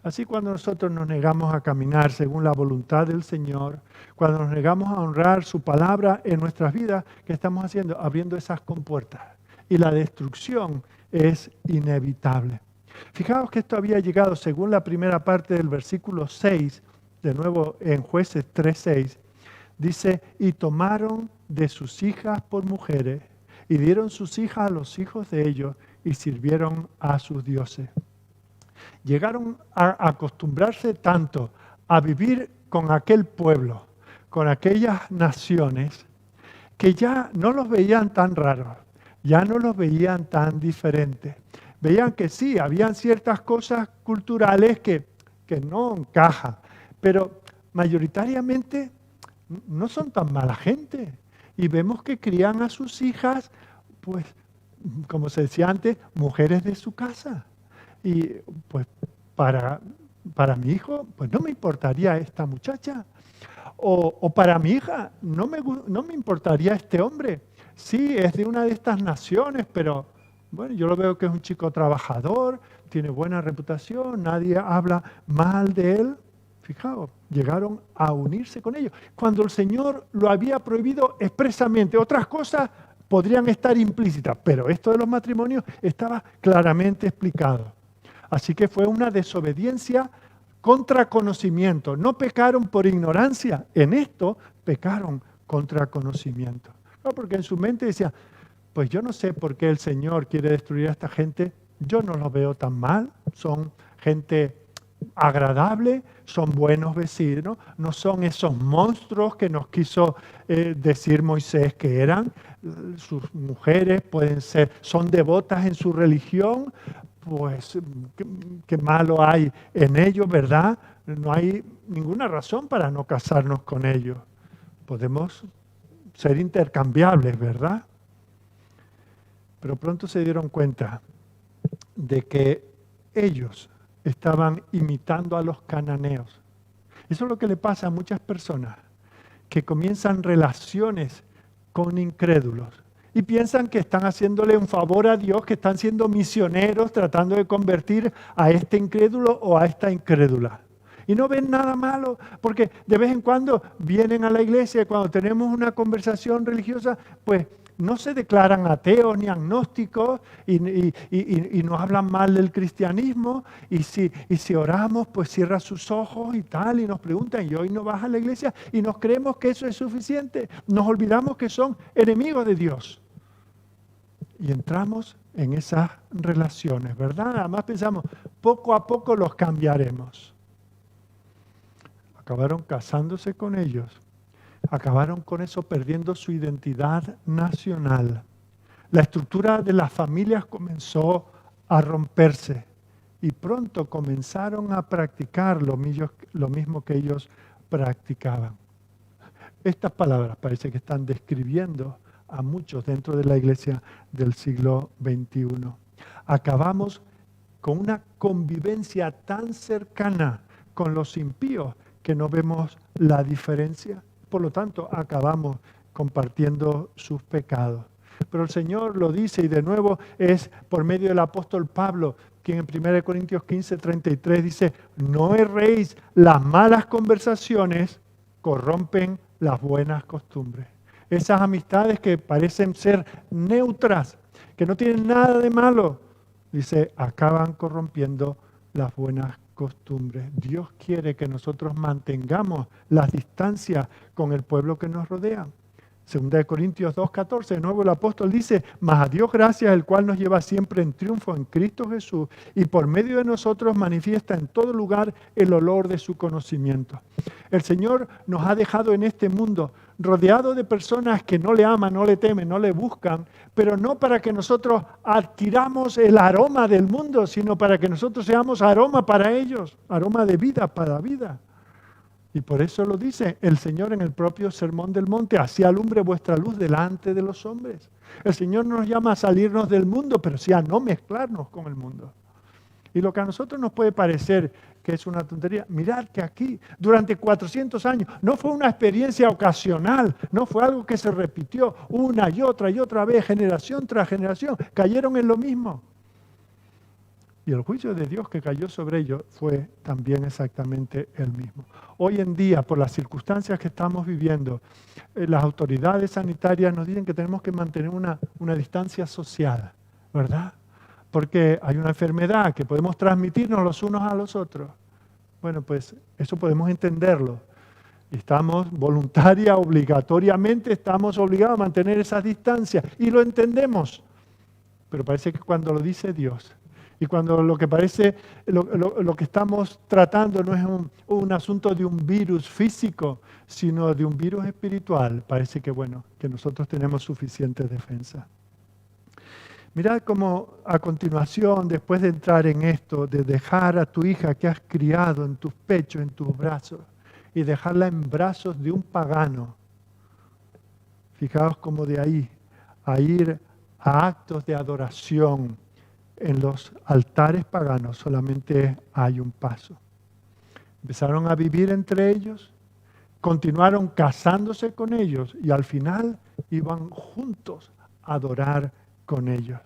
Así cuando nosotros nos negamos a caminar según la voluntad del Señor, cuando nos negamos a honrar su palabra en nuestras vidas, ¿qué estamos haciendo? Abriendo esas compuertas. Y la destrucción es inevitable. Fijaos que esto había llegado, según la primera parte del versículo 6, de nuevo en Jueces 3:6, dice, y tomaron de sus hijas por mujeres, y dieron sus hijas a los hijos de ellos, y sirvieron a sus dioses. Llegaron a acostumbrarse tanto a vivir con aquel pueblo, con aquellas naciones, que ya no los veían tan raros, ya no los veían tan diferentes. Veían que sí, habían ciertas cosas culturales que no encajan, pero mayoritariamente no son tan mala gente. Y vemos que crían a sus hijas, pues, como se decía antes, mujeres de su casa. Y pues para mi hijo, pues no me importaría esta muchacha. O para mi hija, no me importaría este hombre. Sí, es de una de estas naciones, pero bueno, yo lo veo que es un chico trabajador, tiene buena reputación, nadie habla mal de él. Fijaos, llegaron a unirse con ellos. Cuando el Señor lo había prohibido expresamente, otras cosas podrían estar implícitas, pero esto de los matrimonios estaba claramente explicado. Así que fue una desobediencia contra conocimiento. No pecaron por ignorancia, en esto pecaron contra conocimiento. No, porque en su mente decía, pues yo no sé por qué el Señor quiere destruir a esta gente, yo no los veo tan mal, son gente agradable, son buenos vecinos, no son esos monstruos que nos quiso decir Moisés que eran. Sus mujeres pueden ser, son devotas en su religión, pues qué malo hay en ellos, ¿verdad? No hay ninguna razón para no casarnos con ellos. Podemos ser intercambiables, ¿verdad? Pero pronto se dieron cuenta de que ellos estaban imitando a los cananeos. Eso es lo que le pasa a muchas personas, que comienzan relaciones con incrédulos y piensan que están haciéndole un favor a Dios, que están siendo misioneros tratando de convertir a este incrédulo o a esta incrédula. Y no ven nada malo, porque de vez en cuando vienen a la iglesia y cuando tenemos una conversación religiosa, pues no se declaran ateos ni agnósticos y nos hablan mal del cristianismo. Y si oramos, pues cierra sus ojos y tal, y nos preguntan, ¿y hoy no vas a la iglesia? Y nos creemos que eso es suficiente. Nos olvidamos que son enemigos de Dios. Y entramos en esas relaciones, ¿verdad? Además pensamos, poco a poco los cambiaremos. Acabaron casándose con ellos. Acabaron con eso perdiendo su identidad nacional. La estructura de las familias comenzó a romperse y pronto comenzaron a practicar lo mismo que ellos practicaban. Estas palabras parece que están describiendo a muchos dentro de la iglesia del siglo XXI. Acabamos con una convivencia tan cercana con los impíos que no vemos la diferencia. Por lo tanto, acabamos compartiendo sus pecados. Pero el Señor lo dice, y de nuevo es por medio del apóstol Pablo, quien en 1 Corintios 15:33 dice, no erréis, las malas conversaciones corrompen las buenas costumbres. Esas amistades que parecen ser neutras, que no tienen nada de malo, dice, acaban corrompiendo las buenas costumbres. Dios quiere que nosotros mantengamos las distancias con el pueblo que nos rodea. 2 Corintios 2:14, de nuevo el apóstol dice, mas a Dios gracias, el cual nos lleva siempre en triunfo en Cristo Jesús y por medio de nosotros manifiesta en todo lugar el olor de su conocimiento. El Señor nos ha dejado en este mundo rodeado de personas que no le aman, no le temen, no le buscan, pero no para que nosotros adquiramos el aroma del mundo, sino para que nosotros seamos aroma para ellos, aroma de vida para vida. Y por eso lo dice el Señor en el propio Sermón del Monte, así alumbre vuestra luz delante de los hombres. El Señor no nos llama a salirnos del mundo, pero sí a no mezclarnos con el mundo. Y lo que a nosotros nos puede parecer que es una tontería, mirad que aquí, durante 400 años, no fue una experiencia ocasional, no fue algo que se repitió una y otra vez, generación tras generación, cayeron en lo mismo. Y el juicio de Dios que cayó sobre ellos fue también exactamente el mismo. Hoy en día, por las circunstancias que estamos viviendo, las autoridades sanitarias nos dicen que tenemos que mantener una distancia social, ¿verdad? Porque hay una enfermedad que podemos transmitirnos los unos a los otros. Bueno, pues eso podemos entenderlo. Estamos obligatoriamente estamos obligados a mantener esas distancias y lo entendemos. Pero parece que cuando lo dice Dios y cuando lo que estamos tratando no es un asunto de un virus físico, sino de un virus espiritual, parece que que nosotros tenemos suficiente defensa. Mirad cómo a continuación, después de entrar en esto, de dejar a tu hija que has criado en tus pechos, en tus brazos, y dejarla en brazos de un pagano, fijaos cómo de ahí a ir a actos de adoración en los altares paganos solamente hay un paso. Empezaron a vivir entre ellos, continuaron casándose con ellos y al final iban juntos a adorar con ellos.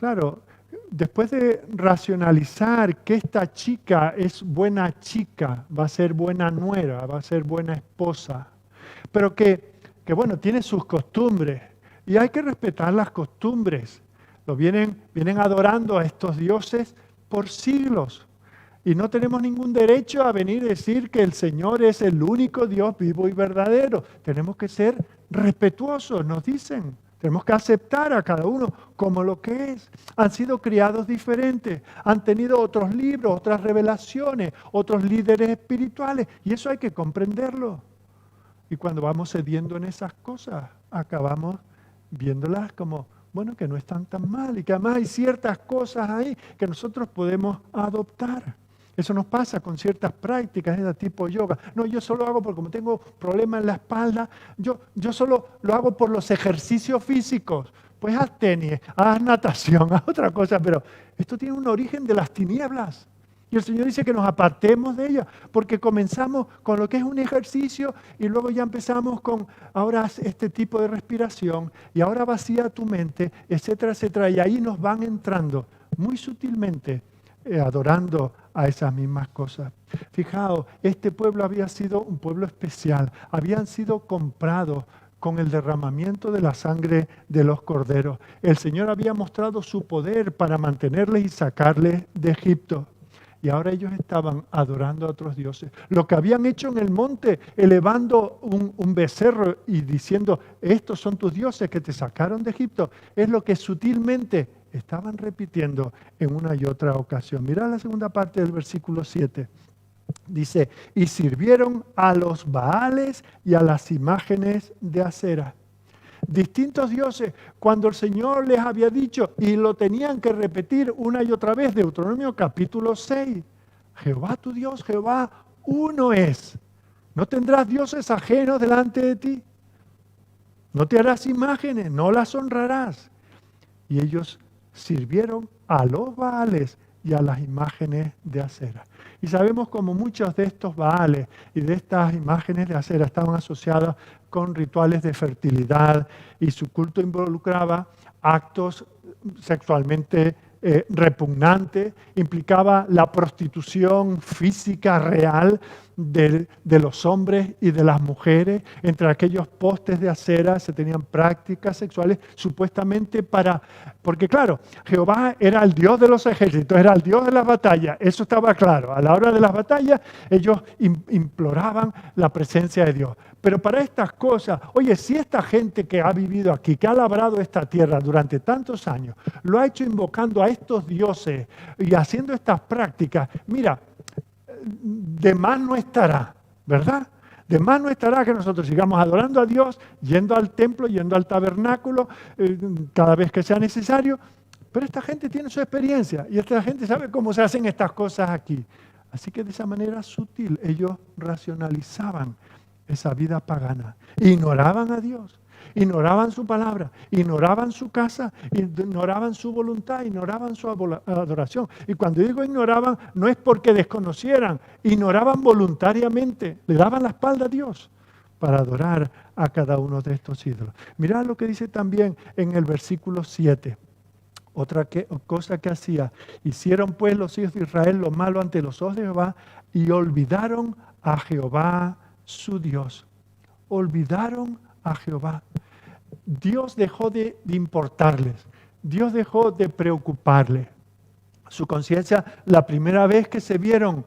Claro, después de racionalizar que esta chica es buena chica, va a ser buena nuera, va a ser buena esposa, pero que tiene sus costumbres y hay que respetar las costumbres. Vienen adorando a estos dioses por siglos y no tenemos ningún derecho a venir a decir que el Señor es el único Dios vivo y verdadero. Tenemos que ser respetuosos, nos dicen. Tenemos que aceptar a cada uno como lo que es. Han sido criados diferentes, han tenido otros libros, otras revelaciones, otros líderes espirituales y eso hay que comprenderlo. Y cuando vamos cediendo en esas cosas, acabamos viéndolas como, que no están tan mal y que además hay ciertas cosas ahí que nosotros podemos adoptar. Eso nos pasa con ciertas prácticas de tipo yoga. No, yo solo hago porque como tengo problemas en la espalda, yo solo lo hago por los ejercicios físicos. Pues haz tenis, haz natación, haz otra cosa, pero esto tiene un origen de las tinieblas. Y el Señor dice que nos apartemos de ella, porque comenzamos con lo que es un ejercicio y luego ya empezamos con ahora este tipo de respiración y ahora vacía tu mente, etcétera, etcétera. Y ahí nos van entrando muy sutilmente adorando a esas mismas cosas. Fijaos, este pueblo había sido un pueblo especial, habían sido comprados con el derramamiento de la sangre de los corderos. El Señor había mostrado su poder para mantenerles y sacarles de Egipto. Y ahora ellos estaban adorando a otros dioses. Lo que habían hecho en el monte, elevando un becerro y diciendo, estos son tus dioses que te sacaron de Egipto, es lo que sutilmente estaban repitiendo en una y otra ocasión. Mirad la segunda parte del versículo 7. Dice, y sirvieron a los Baales y a las imágenes de Acera. Distintos dioses, cuando el Señor les había dicho, y lo tenían que repetir una y otra vez, Deuteronomio capítulo 6, Jehová tu Dios, Jehová uno es. No tendrás dioses ajenos delante de ti. No te harás imágenes, no las honrarás. Y ellos sirvieron a los Baales y a las imágenes de Acera. Y sabemos como muchos de estos Baales y de estas imágenes de Acera estaban asociadas con rituales de fertilidad y su culto involucraba actos sexualmente repugnantes, implicaba la prostitución física real de los hombres y de las mujeres. Entre aquellos postes de acera se tenían prácticas sexuales supuestamente porque claro, Jehová era el Dios de los ejércitos, era el Dios de las batallas, eso estaba claro. A la hora de las batallas ellos imploraban la presencia de Dios. Pero para estas cosas, oye, si esta gente que ha vivido aquí, que ha labrado esta tierra durante tantos años, lo ha hecho invocando a estos dioses y haciendo estas prácticas, mira, de más no estará, ¿verdad? De más no estará que nosotros sigamos adorando a Dios, yendo al templo, yendo al tabernáculo, cada vez que sea necesario. Pero esta gente tiene su experiencia y esta gente sabe cómo se hacen estas cosas aquí. Así que de esa manera sutil ellos racionalizaban esa vida pagana. Ignoraban a Dios, ignoraban su palabra, ignoraban su casa, ignoraban su voluntad, ignoraban su adoración. Y cuando digo ignoraban, no es porque desconocieran, ignoraban voluntariamente, le daban la espalda a Dios para adorar a cada uno de estos ídolos. Mirad lo que dice también en el versículo 7. cosa que hacía. Hicieron pues los hijos de Israel lo malo ante los ojos de Jehová y olvidaron a Jehová su Dios. Olvidaron a Jehová. Dios dejó de importarles. Dios dejó de preocuparles. Su conciencia, la primera vez que se vieron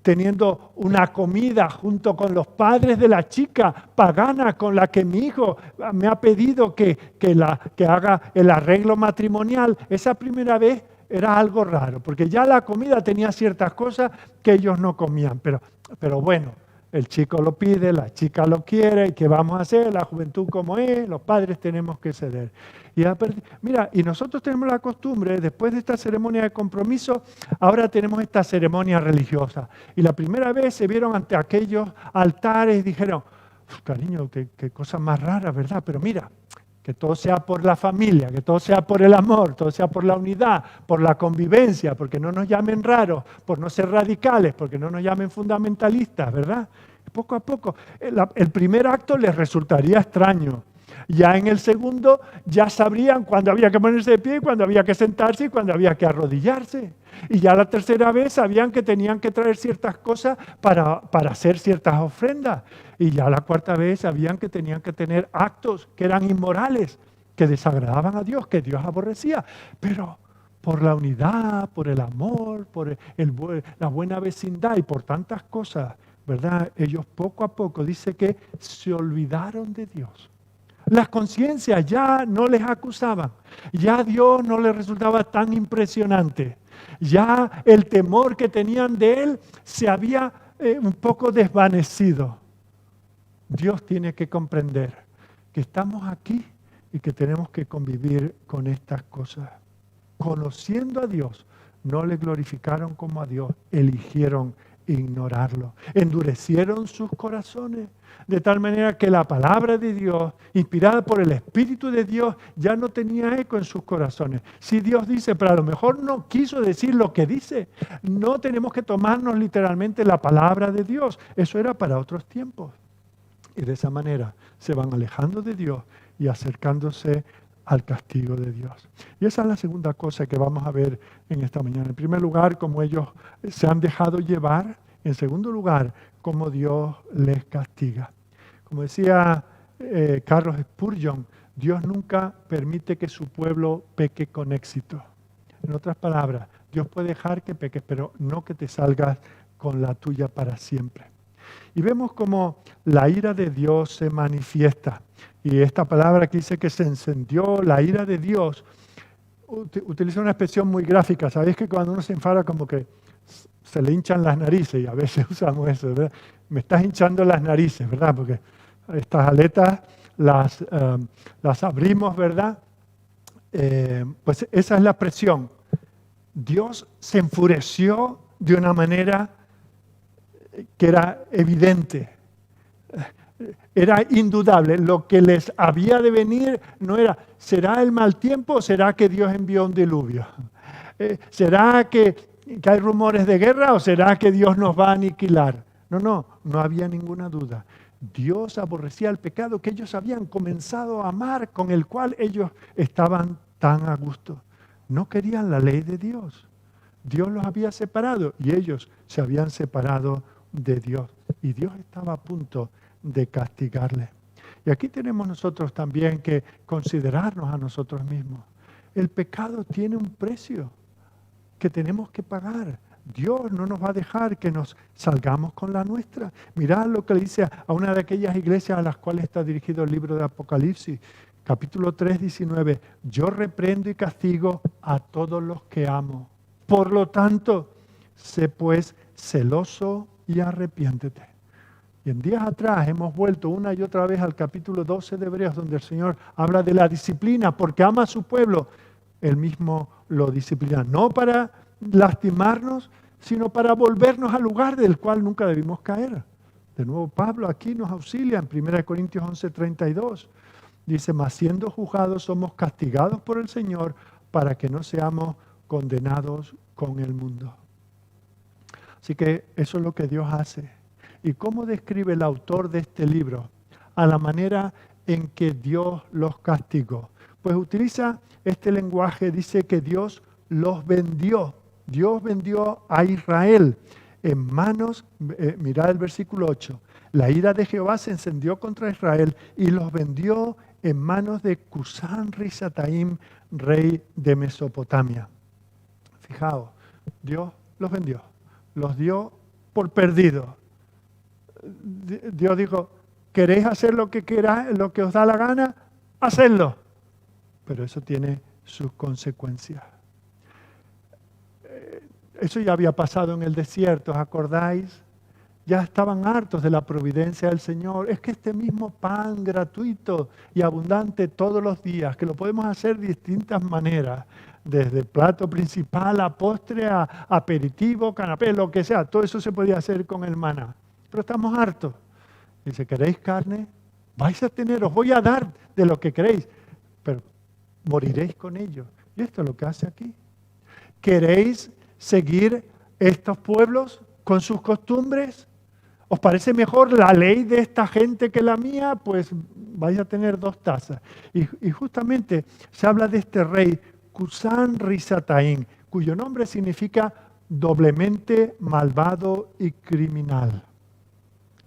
teniendo una comida junto con los padres de la chica pagana con la que mi hijo me ha pedido que haga el arreglo matrimonial, esa primera vez era algo raro, porque ya la comida tenía ciertas cosas que ellos no comían, pero bueno, el chico lo pide, la chica lo quiere, ¿y qué vamos a hacer? La juventud como es, los padres tenemos que ceder. Y nosotros tenemos la costumbre, después de esta ceremonia de compromiso, ahora tenemos esta ceremonia religiosa. Y la primera vez se vieron ante aquellos altares y dijeron, cariño, qué cosa más rara, ¿verdad? Pero mira, que todo sea por la familia, que todo sea por el amor, todo sea por la unidad, por la convivencia, porque no nos llamen raros, por no ser radicales, porque no nos llamen fundamentalistas, ¿verdad? Poco a poco. El primer acto les resultaría extraño. Ya en el segundo ya sabrían cuándo había que ponerse de pie, cuándo había que sentarse y cuándo había que arrodillarse. Y ya la tercera vez sabían que tenían que traer ciertas cosas para hacer ciertas ofrendas. Y ya la cuarta vez sabían que tenían que tener actos que eran inmorales, que desagradaban a Dios, que Dios aborrecía. Pero por la unidad, por el amor, por la buena vecindad y por tantas cosas, ¿verdad? Ellos poco a poco dice que se olvidaron de Dios. Las conciencias ya no les acusaban, ya Dios no les resultaba tan impresionante, ya el temor que tenían de Él se había un poco desvanecido. Dios tiene que comprender que estamos aquí y que tenemos que convivir con estas cosas. Conociendo a Dios, no le glorificaron como a Dios, eligieron ignorarlo, endurecieron sus corazones, de tal manera que la palabra de Dios, inspirada por el Espíritu de Dios, ya no tenía eco en sus corazones. Si Dios dice, pero a lo mejor no quiso decir lo que dice, no tenemos que tomarnos literalmente la palabra de Dios, eso era para otros tiempos. Y de esa manera se van alejando de Dios y acercándose al castigo de Dios. Y esa es la segunda cosa que vamos a ver en esta mañana. En primer lugar, cómo ellos se han dejado llevar. En segundo lugar, cómo Dios les castiga. Como decía Carlos Spurgeon, Dios nunca permite que su pueblo peque con éxito. En otras palabras, Dios puede dejar que peques, pero no que te salgas con la tuya para siempre. Y vemos cómo la ira de Dios se manifiesta. Y esta palabra que dice que se encendió la ira de Dios, utiliza una expresión muy gráfica. ¿Sabéis que cuando uno se enfada como que se le hinchan las narices? Y a veces usamos eso, ¿verdad? Me estás hinchando las narices, ¿verdad? Porque estas aletas las abrimos, ¿verdad? Pues esa es la expresión. Dios se enfureció de una manera que era evidente, era indudable. Lo que les había de venir no era, ¿será el mal tiempo o será que Dios envió un diluvio? ¿Será que hay rumores de guerra o será que Dios nos va a aniquilar? No había ninguna duda. Dios aborrecía el pecado que ellos habían comenzado a amar, con el cual ellos estaban tan a gusto. No querían la ley de Dios. Dios los había separado y ellos se habían separado de Dios. Y Dios estaba a punto de castigarle. Y aquí tenemos nosotros también que considerarnos a nosotros mismos. El pecado tiene un precio que tenemos que pagar. Dios no nos va a dejar que nos salgamos con la nuestra. Mirad lo que le dice a una de aquellas iglesias a las cuales está dirigido el libro de Apocalipsis, capítulo 3, 19. Yo reprendo y castigo a todos los que amo. Por lo tanto, sé pues celoso y arrepiéntete. Y en días atrás hemos vuelto una y otra vez al capítulo 12 de Hebreos, donde el Señor habla de la disciplina, porque ama a su pueblo. Él mismo lo disciplina, no para lastimarnos, sino para volvernos al lugar del cual nunca debimos caer. De nuevo, Pablo aquí nos auxilia en 1 Corintios 11:32. Dice, mas siendo juzgados somos castigados por el Señor para que no seamos condenados con el mundo. Así que eso es lo que Dios hace. ¿Y cómo describe el autor de este libro a la manera en que Dios los castigó? Pues utiliza este lenguaje, dice que Dios los vendió. Dios vendió a Israel en manos, mirad el versículo 8, la ira de Jehová se encendió contra Israel y los vendió en manos de Cusán Risataim, rey de Mesopotamia. Fijaos, Dios los vendió, los dio por perdidos. Dios dijo, ¿queréis hacer lo que queráis, lo que os da la gana? Hacedlo. Pero eso tiene sus consecuencias. Eso ya había pasado en el desierto, ¿os acordáis? Ya estaban hartos de la providencia del Señor. Es que este mismo pan gratuito y abundante todos los días, que lo podemos hacer de distintas maneras, desde plato principal a postre, a aperitivo, canapé, lo que sea, todo eso se podía hacer con el maná. Pero estamos hartos. Dice, ¿queréis carne? Vais a tener, os voy a dar de lo que queréis, pero moriréis con ello. Y esto es lo que hace aquí. ¿Queréis seguir estos pueblos con sus costumbres? ¿Os parece mejor la ley de esta gente que la mía? Pues vais a tener 2 tazas. Y justamente se habla de este rey, Cusán Risataim, cuyo nombre significa doblemente malvado y criminal.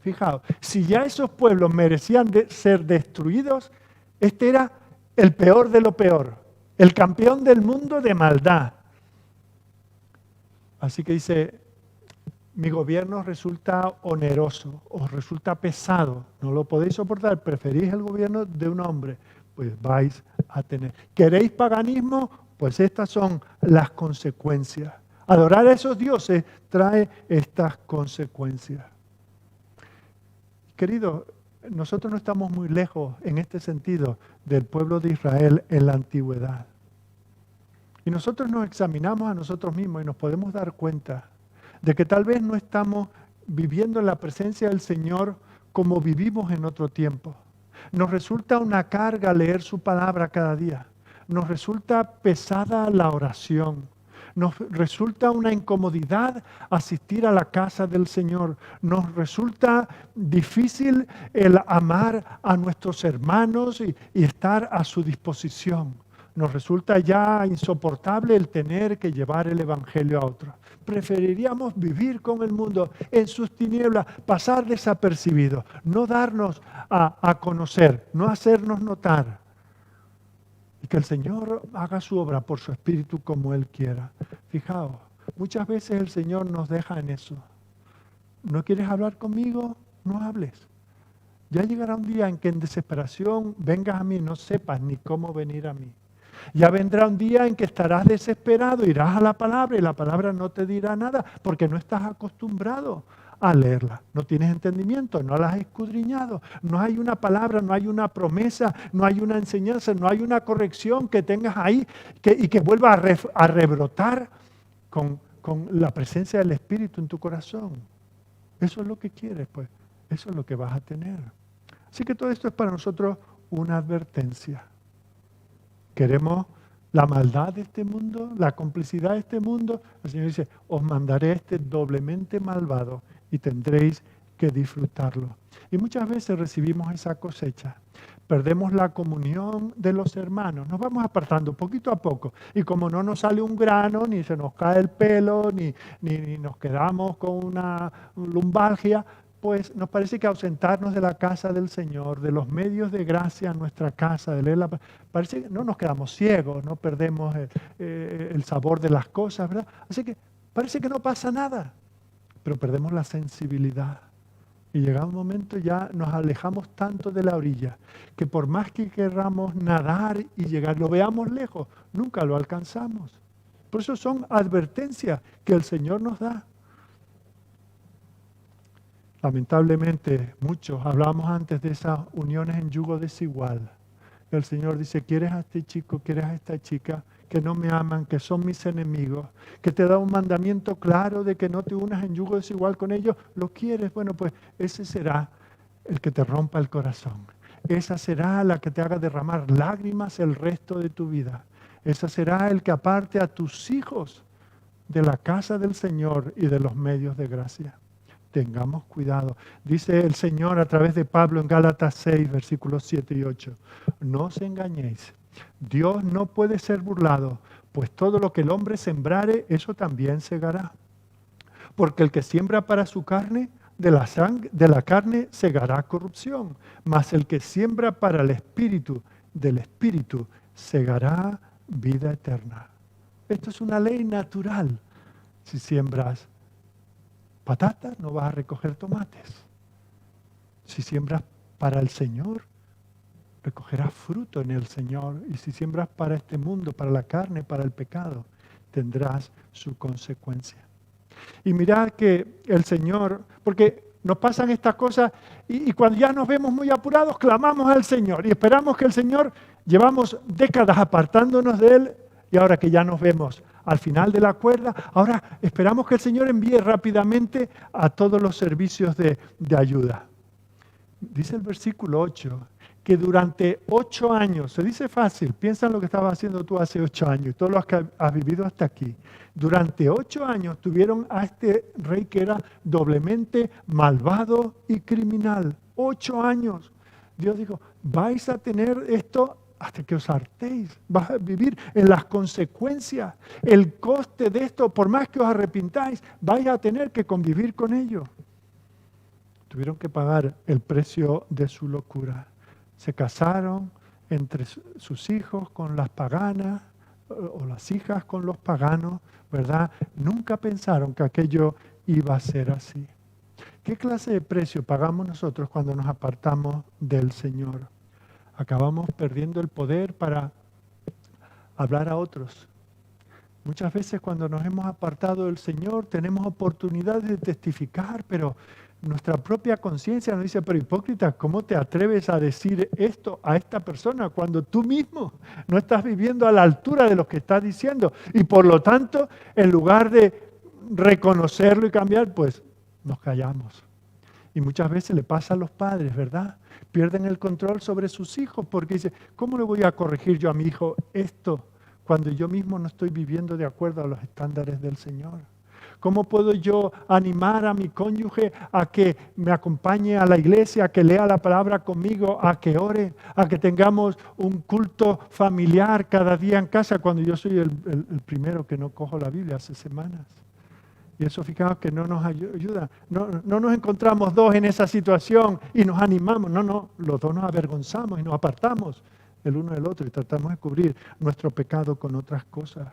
Fijaos, si ya esos pueblos merecían ser destruidos, este era el peor de lo peor, el campeón del mundo de maldad. Así que dice, mi gobierno resulta oneroso, os resulta pesado, no lo podéis soportar, preferís el gobierno de un hombre, pues vais a tener. ¿Queréis paganismo? Pues estas son las consecuencias. Adorar a esos dioses trae estas consecuencias. Queridos, nosotros no estamos muy lejos en este sentido del pueblo de Israel en la antigüedad. Y nosotros nos examinamos a nosotros mismos y nos podemos dar cuenta de que tal vez no estamos viviendo en la presencia del Señor como vivimos en otro tiempo. Nos resulta una carga leer su palabra cada día. Nos resulta pesada la oración. Nos resulta una incomodidad asistir a la casa del Señor. Nos resulta difícil el amar a nuestros hermanos y estar a su disposición. Nos resulta ya insoportable el tener que llevar el Evangelio a otros. Preferiríamos vivir con el mundo en sus tinieblas, pasar desapercibidos, no darnos a conocer, no hacernos notar. Y que el Señor haga su obra por su Espíritu como Él quiera. Fijaos, muchas veces el Señor nos deja en eso. ¿No quieres hablar conmigo? No hables. Ya llegará un día en que en desesperación vengas a mí, no sepas ni cómo venir a mí. Ya vendrá un día en que estarás desesperado, irás a la palabra y la palabra no te dirá nada porque no estás acostumbrado a leerla. No tienes entendimiento, no la has escudriñado. No hay una palabra, no hay una promesa, no hay una enseñanza, no hay una corrección que tengas ahí y que vuelva a rebrotar con la presencia del Espíritu en tu corazón. Eso es lo que quieres, pues. Eso es lo que vas a tener. Así que todo esto es para nosotros una advertencia. Queremos la maldad de este mundo, la complicidad de este mundo. El Señor dice, os mandaré este doblemente malvado y tendréis que disfrutarlo. Y muchas veces recibimos esa cosecha. Perdemos la comunión de los hermanos. Nos vamos apartando poquito a poco. Y como no nos sale un grano, ni se nos cae el pelo, ni nos quedamos con una lumbalgia, pues nos parece que ausentarnos de la casa del Señor, de los medios de gracia en nuestra casa, de leer parece que no nos quedamos ciegos, no perdemos el sabor de las cosas, ¿verdad? Así que parece que no pasa nada, pero perdemos la sensibilidad. Y llega un momento ya nos alejamos tanto de la orilla, que por más que queramos nadar y llegar, lo veamos lejos, nunca lo alcanzamos. Por eso son advertencias que el Señor nos da. Lamentablemente, muchos, hablábamos antes de esas uniones en yugo desigual. El Señor dice, ¿quieres a este chico, quieres a esta chica que no me aman, que son mis enemigos, que te da un mandamiento claro de que no te unas en yugo desigual con ellos? ¿Lo quieres? Bueno, pues ese será el que te rompa el corazón. Esa será la que te haga derramar lágrimas el resto de tu vida. Esa será el que aparte a tus hijos de la casa del Señor y de los medios de gracia. Tengamos cuidado. Dice el Señor a través de Pablo en Gálatas 6, versículos 7 y 8. No os engañéis. Dios no puede ser burlado, pues todo lo que el hombre sembrare, eso también segará. Porque el que siembra para su carne, de la carne segará corrupción, mas el que siembra para el Espíritu, del Espíritu segará vida eterna. Esto es una ley natural. Si siembras patatas, no vas a recoger tomates. Si siembras para el Señor, recogerás fruto en el Señor. Y si siembras para este mundo, para la carne, para el pecado, tendrás su consecuencia. Y mirad que el Señor, porque nos pasan estas cosas y cuando ya nos vemos muy apurados, clamamos al Señor y esperamos que el Señor, llevamos décadas apartándonos de Él y ahora que ya nos vemos al final de la cuerda, ahora esperamos que el Señor envíe rápidamente a todos los servicios de ayuda. Dice el versículo 8, que durante 8 años, se dice fácil, piensa en lo que estabas haciendo tú hace 8 años y todos los que has vivido hasta aquí. Durante 8 años tuvieron a este rey que era doblemente malvado y criminal. 8 años. Dios dijo, vais a tener esto hasta que os hartéis. Vas a vivir en las consecuencias. El coste de esto, por más que os arrepintáis, vais a tener que convivir con ello. Tuvieron que pagar el precio de su locura. Se casaron entre sus hijos con las paganas o las hijas con los paganos, ¿verdad? Nunca pensaron que aquello iba a ser así. ¿Qué clase de precio pagamos nosotros cuando nos apartamos del Señor? Acabamos perdiendo el poder para hablar a otros. Muchas veces cuando nos hemos apartado del Señor tenemos oportunidades de testificar, pero nuestra propia conciencia nos dice, pero hipócrita, ¿cómo te atreves a decir esto a esta persona cuando tú mismo no estás viviendo a la altura de lo que estás diciendo? Y por lo tanto, en lugar de reconocerlo y cambiar, pues nos callamos. Y muchas veces le pasa a los padres, ¿verdad? Pierden el control sobre sus hijos porque dicen, ¿cómo le voy a corregir yo a mi hijo esto cuando yo mismo no estoy viviendo de acuerdo a los estándares del Señor? ¿Cómo puedo yo animar a mi cónyuge a que me acompañe a la iglesia, a que lea la palabra conmigo, a que ore, a que tengamos un culto familiar cada día en casa cuando yo soy el primero que no cojo la Biblia hace semanas? Y eso, fijaos que no nos ayuda. No nos encontramos dos en esa situación y nos animamos. No, los dos nos avergonzamos y nos apartamos el uno del otro y tratamos de cubrir nuestro pecado con otras cosas.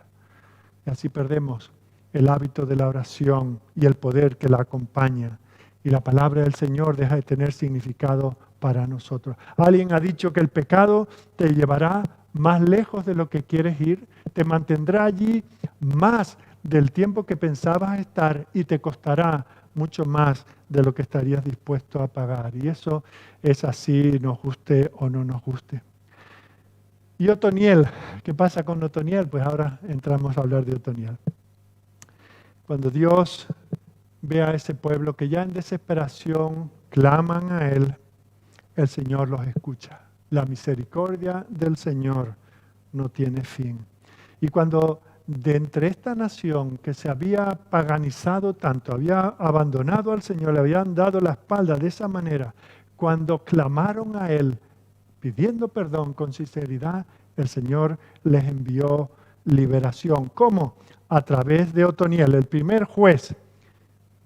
Y así perdemos el hábito de la oración y el poder que la acompaña. Y la palabra del Señor deja de tener significado para nosotros. Alguien ha dicho que el pecado te llevará más lejos de lo que quieres ir, te mantendrá allí más del tiempo que pensabas estar y te costará mucho más de lo que estarías dispuesto a pagar. Y eso es así, nos guste o no nos guste. Y Otoniel, ¿qué pasa con Otoniel? Pues ahora entramos a hablar de Otoniel. Cuando Dios ve a ese pueblo que ya en desesperación claman a Él, el Señor los escucha. La misericordia del Señor no tiene fin. Y cuando de entre esta nación que se había paganizado tanto, había abandonado al Señor, le habían dado la espalda de esa manera, cuando clamaron a Él pidiendo perdón con sinceridad, el Señor les envió liberación. ¿Cómo? A través de Otoniel, el primer juez,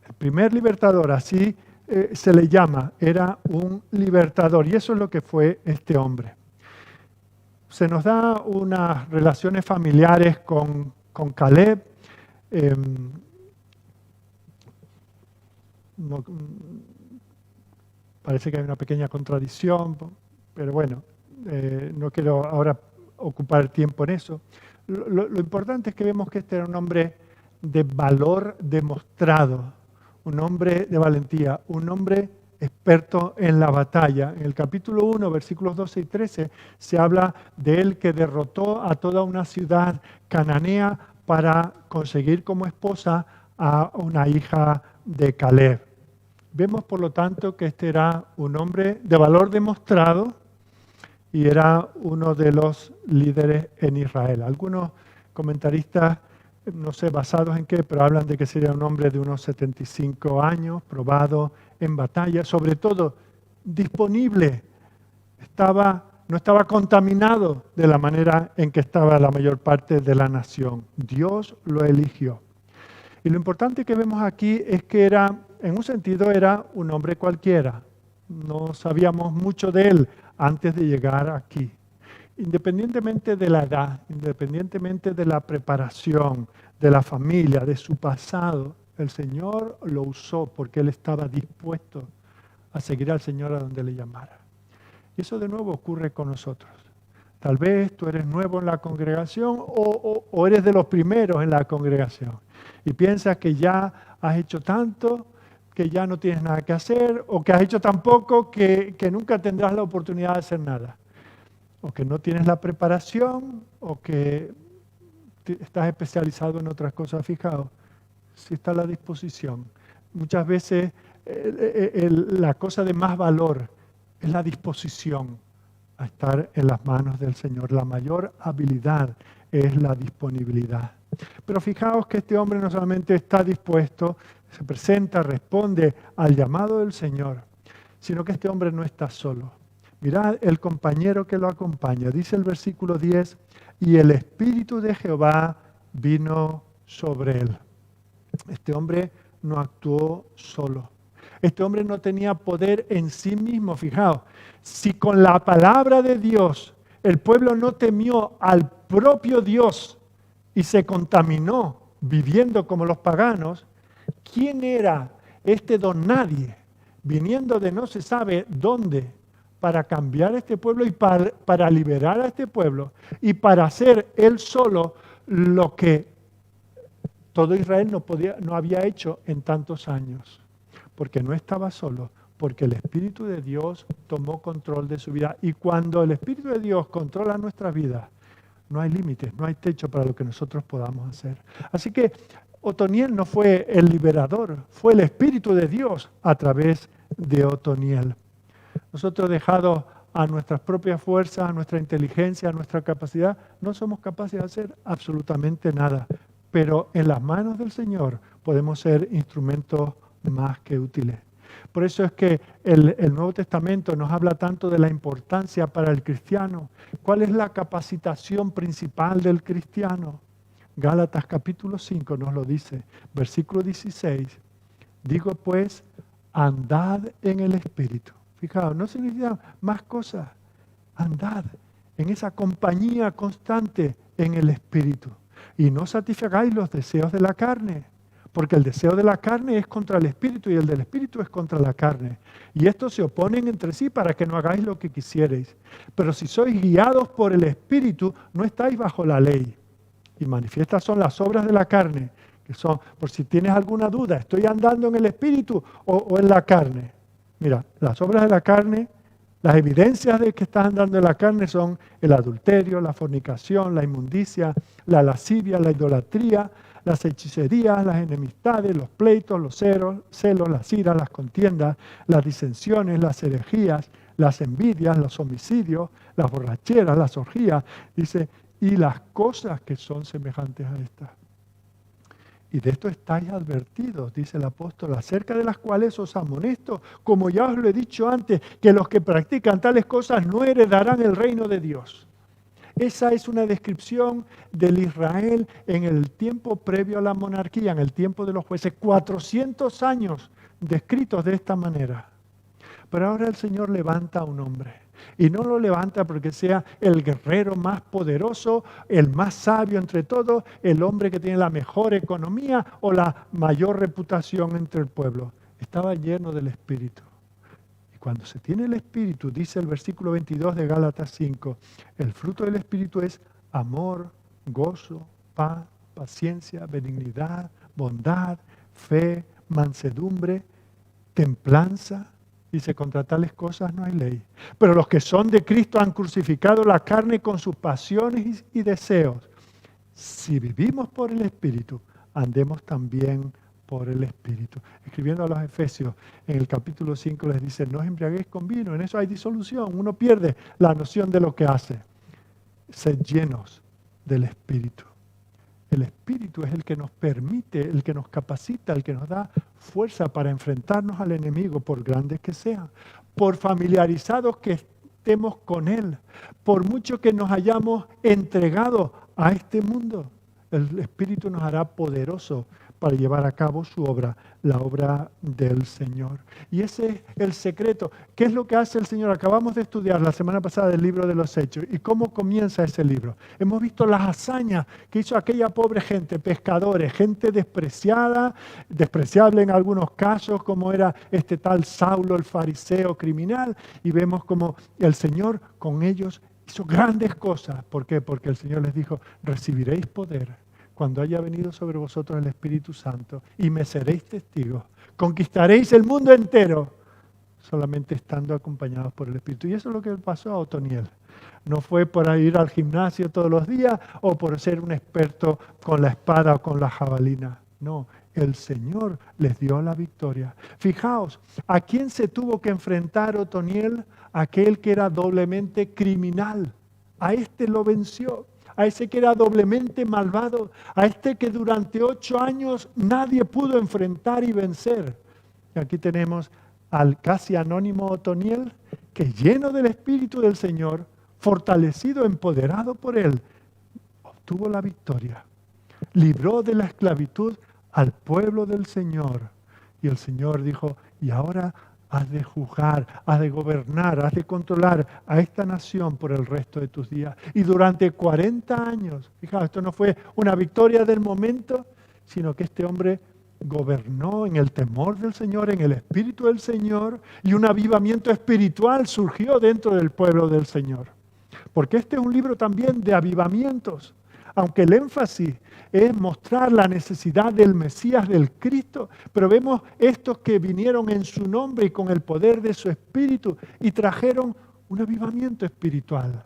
el primer libertador, así se le llama, era un libertador. Y eso es lo que fue este hombre. Se nos da unas relaciones familiares con Caleb. Parece que hay una pequeña contradicción, pero bueno, no quiero ahora ocupar tiempo en eso. Lo importante es que vemos que este era un hombre de valor demostrado, un hombre de valentía, un hombre experto en la batalla. En el capítulo 1, versículos 12 y 13, se habla de él que derrotó a toda una ciudad cananea para conseguir como esposa a una hija de Caleb. Vemos, por lo tanto, que este era un hombre de valor demostrado y era uno de los líderes en Israel. Algunos comentaristas, no sé basados en qué, pero hablan de que sería un hombre de unos 75 años, probado en batalla, sobre todo disponible. no estaba contaminado de la manera en que estaba la mayor parte de la nación. Dios lo eligió. Y lo importante que vemos aquí es que en un sentido, era un hombre cualquiera. No sabíamos mucho de él antes de llegar aquí. Independientemente de la edad, independientemente de la preparación, de la familia, de su pasado, el Señor lo usó porque él estaba dispuesto a seguir al Señor a donde le llamara. Y eso de nuevo ocurre con nosotros. Tal vez tú eres nuevo en la congregación o eres de los primeros en la congregación y piensas que ya has hecho tanto, que ya no tienes nada que hacer, o que has hecho tan poco que nunca tendrás la oportunidad de hacer nada. O que no tienes la preparación, o que estás especializado en otras cosas. Fijaos, si está a la disposición. Muchas veces la cosa de más valor es la disposición a estar en las manos del Señor. La mayor habilidad es la disponibilidad. Pero fijaos que este hombre no solamente está dispuesto, se presenta, responde al llamado del Señor, sino que este hombre no está solo. Mirad el compañero que lo acompaña. Dice el versículo 10, y el Espíritu de Jehová vino sobre él. Este hombre no actuó solo. Este hombre no tenía poder en sí mismo. Fijaos, si con la palabra de Dios el pueblo no temió al propio Dios y se contaminó viviendo como los paganos, ¿quién era este don nadie viniendo de no se sabe dónde para cambiar este pueblo y para liberar a este pueblo y para hacer él solo lo que todo Israel no había hecho en tantos años? Porque no estaba solo, porque el Espíritu de Dios tomó control de su vida. Y cuando el Espíritu de Dios controla nuestra vida, no hay límites, no hay techo para lo que nosotros podamos hacer. Así que Otoniel no fue el liberador, fue el Espíritu de Dios a través de Otoniel. Nosotros, dejados a nuestras propias fuerzas, a nuestra inteligencia, a nuestra capacidad, no somos capaces de hacer absolutamente nada. Pero en las manos del Señor podemos ser instrumentos más que útiles. Por eso es que el Nuevo Testamento nos habla tanto de la importancia para el cristiano. ¿Cuál es la capacitación principal del cristiano? Gálatas capítulo 5 nos lo dice, versículo 16. Digo pues, andad en el Espíritu. Fijaos, no significa más cosas. Andad en esa compañía constante en el Espíritu. Y no satisfagáis los deseos de la carne. Porque el deseo de la carne es contra el Espíritu y el del Espíritu es contra la carne. Y estos se oponen entre sí para que no hagáis lo que quisierais. Pero si sois guiados por el Espíritu, no estáis bajo la ley. Y manifiestas son las obras de la carne, que son, por si tienes alguna duda, ¿estoy andando en el Espíritu o en la carne? Mira, las obras de la carne, las evidencias de que estás andando en la carne son el adulterio, la fornicación, la inmundicia, la lascivia, la idolatría, las hechicerías, las enemistades, los pleitos, los celos, las iras, las contiendas, las disensiones, las herejías, las envidias, los homicidios, las borracheras, las orgías, dice, y las cosas que son semejantes a estas. Y de esto estáis advertidos, dice el apóstol, acerca de las cuales os amonesto, como ya os lo he dicho antes, que los que practican tales cosas no heredarán el reino de Dios. Esa es una descripción del Israel en el tiempo previo a la monarquía, en el tiempo de los jueces. 400 años descritos de esta manera. Pero ahora el Señor levanta a un hombre. Y no lo levanta porque sea el guerrero más poderoso, el más sabio entre todos, el hombre que tiene la mejor economía o la mayor reputación entre el pueblo. Estaba lleno del Espíritu. Cuando se tiene el Espíritu, dice el versículo 22 de Gálatas 5, el fruto del Espíritu es amor, gozo, paz, paciencia, benignidad, bondad, fe, mansedumbre, templanza. Dice, contra tales cosas no hay ley. Pero los que son de Cristo han crucificado la carne con sus pasiones y deseos. Si vivimos por el Espíritu, andemos también por el Espíritu. Escribiendo a los Efesios, en el capítulo 5 les dice, no os embriaguéis con vino, en eso hay disolución, uno pierde la noción de lo que hace. Sed llenos del Espíritu. El Espíritu es el que nos permite, el que nos capacita, el que nos da fuerza para enfrentarnos al enemigo, por grandes que sean, por familiarizados que estemos con Él, por mucho que nos hayamos entregado a este mundo, el Espíritu nos hará poderosos para llevar a cabo su obra, la obra del Señor. Y ese es el secreto. ¿Qué es lo que hace el Señor? Acabamos de estudiar la semana pasada el libro de los Hechos. ¿Y cómo comienza ese libro? Hemos visto las hazañas que hizo aquella pobre gente, pescadores, gente despreciada, despreciable en algunos casos, como era este tal Saulo, el fariseo criminal. Y vemos como el Señor con ellos hizo grandes cosas. ¿Por qué? Porque el Señor les dijo, recibiréis poder cuando haya venido sobre vosotros el Espíritu Santo, y me seréis testigos. Conquistaréis el mundo entero, solamente estando acompañados por el Espíritu. Y eso es lo que le pasó a Otoniel. No fue por ir al gimnasio todos los días o por ser un experto con la espada o con la jabalina. No, el Señor les dio la victoria. Fijaos, ¿a quién se tuvo que enfrentar Otoniel? Aquel que era doblemente criminal. A este lo venció. A ese que era doblemente malvado, a este que durante 8 años nadie pudo enfrentar y vencer. Y aquí tenemos al casi anónimo Otoniel, que lleno del Espíritu del Señor, fortalecido, empoderado por Él, obtuvo la victoria. Libró de la esclavitud al pueblo del Señor. Y el Señor dijo, y ahora has de juzgar, has de gobernar, has de controlar a esta nación por el resto de tus días. Y durante 40 años, fijaos, esto no fue una victoria del momento, sino que este hombre gobernó en el temor del Señor, en el Espíritu del Señor, y un avivamiento espiritual surgió dentro del pueblo del Señor. Porque este es un libro también de avivamientos. Aunque el énfasis es mostrar la necesidad del Mesías, del Cristo, pero vemos estos que vinieron en su nombre y con el poder de su Espíritu y trajeron un avivamiento espiritual.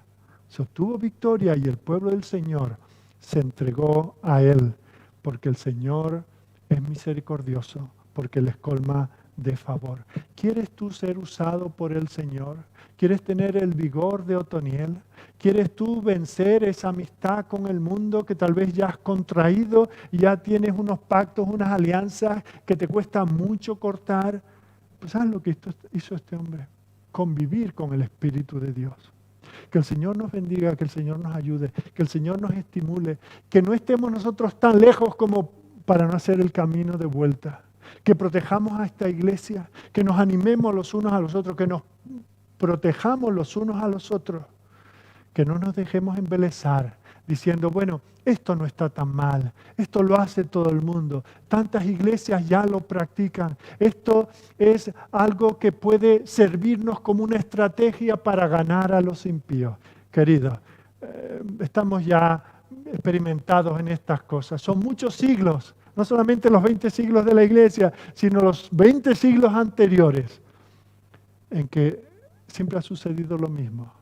Se obtuvo victoria y el pueblo del Señor se entregó a Él, porque el Señor es misericordioso, porque les colma de favor. ¿Quieres tú ser usado por el Señor? ¿Quieres tener el vigor de Otoniel? ¿Quieres tú vencer esa amistad con el mundo que tal vez ya has contraído y ya tienes unos pactos, unas alianzas que te cuesta mucho cortar? Pues ¿sabes lo que hizo este hombre? Convivir con el Espíritu de Dios. Que el Señor nos bendiga, que el Señor nos ayude, que el Señor nos estimule, que no estemos nosotros tan lejos como para no hacer el camino de vuelta. Que protejamos a esta iglesia, que nos animemos los unos a los otros, que nos protejamos los unos a los otros, que no nos dejemos embelesar diciendo, bueno, esto no está tan mal, esto lo hace todo el mundo, tantas iglesias ya lo practican, esto es algo que puede servirnos como una estrategia para ganar a los impíos. Queridos, estamos ya experimentados en estas cosas, son muchos siglos, no solamente los 20 siglos de la iglesia, sino los 20 siglos anteriores, en que siempre ha sucedido lo mismo.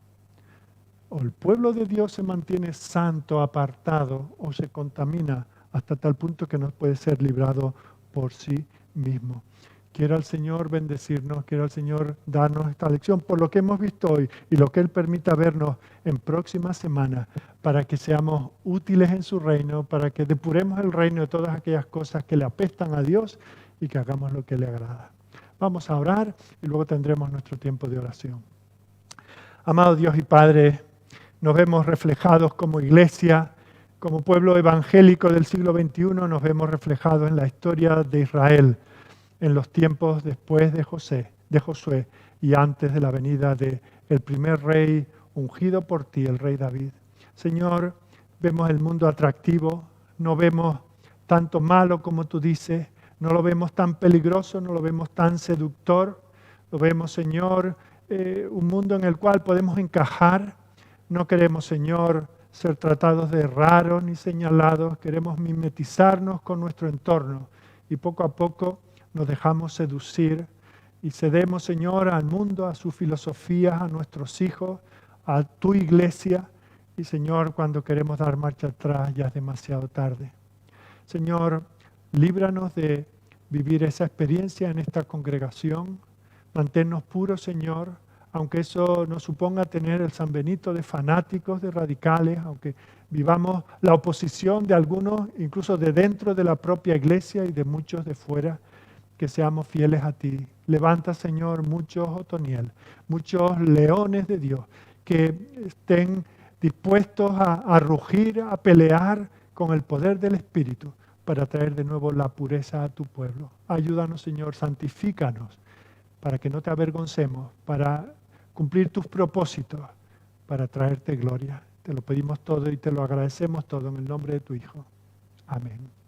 O el pueblo de Dios se mantiene santo, apartado, o se contamina hasta tal punto que no puede ser librado por sí mismo. Quiera el Señor bendecirnos, quiera el Señor darnos esta lección por lo que hemos visto hoy y lo que Él permita vernos en próximas semanas para que seamos útiles en su reino, para que depuremos el reino de todas aquellas cosas que le apestan a Dios y que hagamos lo que le agrada. Vamos a orar y luego tendremos nuestro tiempo de oración. Amado Dios y Padre, nos vemos reflejados como iglesia, como pueblo evangélico del siglo XXI, nos vemos reflejados en la historia de Israel, en los tiempos después de Josué y antes de la venida del primer rey ungido por ti, el rey David. Señor, vemos el mundo atractivo, no vemos tanto malo como tú dices, no lo vemos tan peligroso, no lo vemos tan seductor, lo vemos, Señor, un mundo en el cual podemos encajar. No queremos, Señor, ser tratados de raros ni señalados, queremos mimetizarnos con nuestro entorno y poco a poco nos dejamos seducir y cedemos, Señor, al mundo, a sus filosofías, a nuestros hijos, a tu iglesia. Y, Señor, cuando queremos dar marcha atrás ya es demasiado tarde. Señor, líbranos de vivir esa experiencia en esta congregación. Manténnos puros, Señor, aunque eso nos suponga tener el San Benito de fanáticos, de radicales, aunque vivamos la oposición de algunos, incluso de dentro de la propia iglesia y de muchos de fuera. que seamos fieles a ti. Levanta, Señor, muchos Otoniel, muchos leones de Dios, que estén dispuestos a rugir, a pelear con el poder del Espíritu para traer de nuevo la pureza a tu pueblo. Ayúdanos, Señor, santifícanos para que no te avergoncemos, para cumplir tus propósitos, para traerte gloria. Te lo pedimos todo y te lo agradecemos todo en el nombre de tu Hijo. Amén.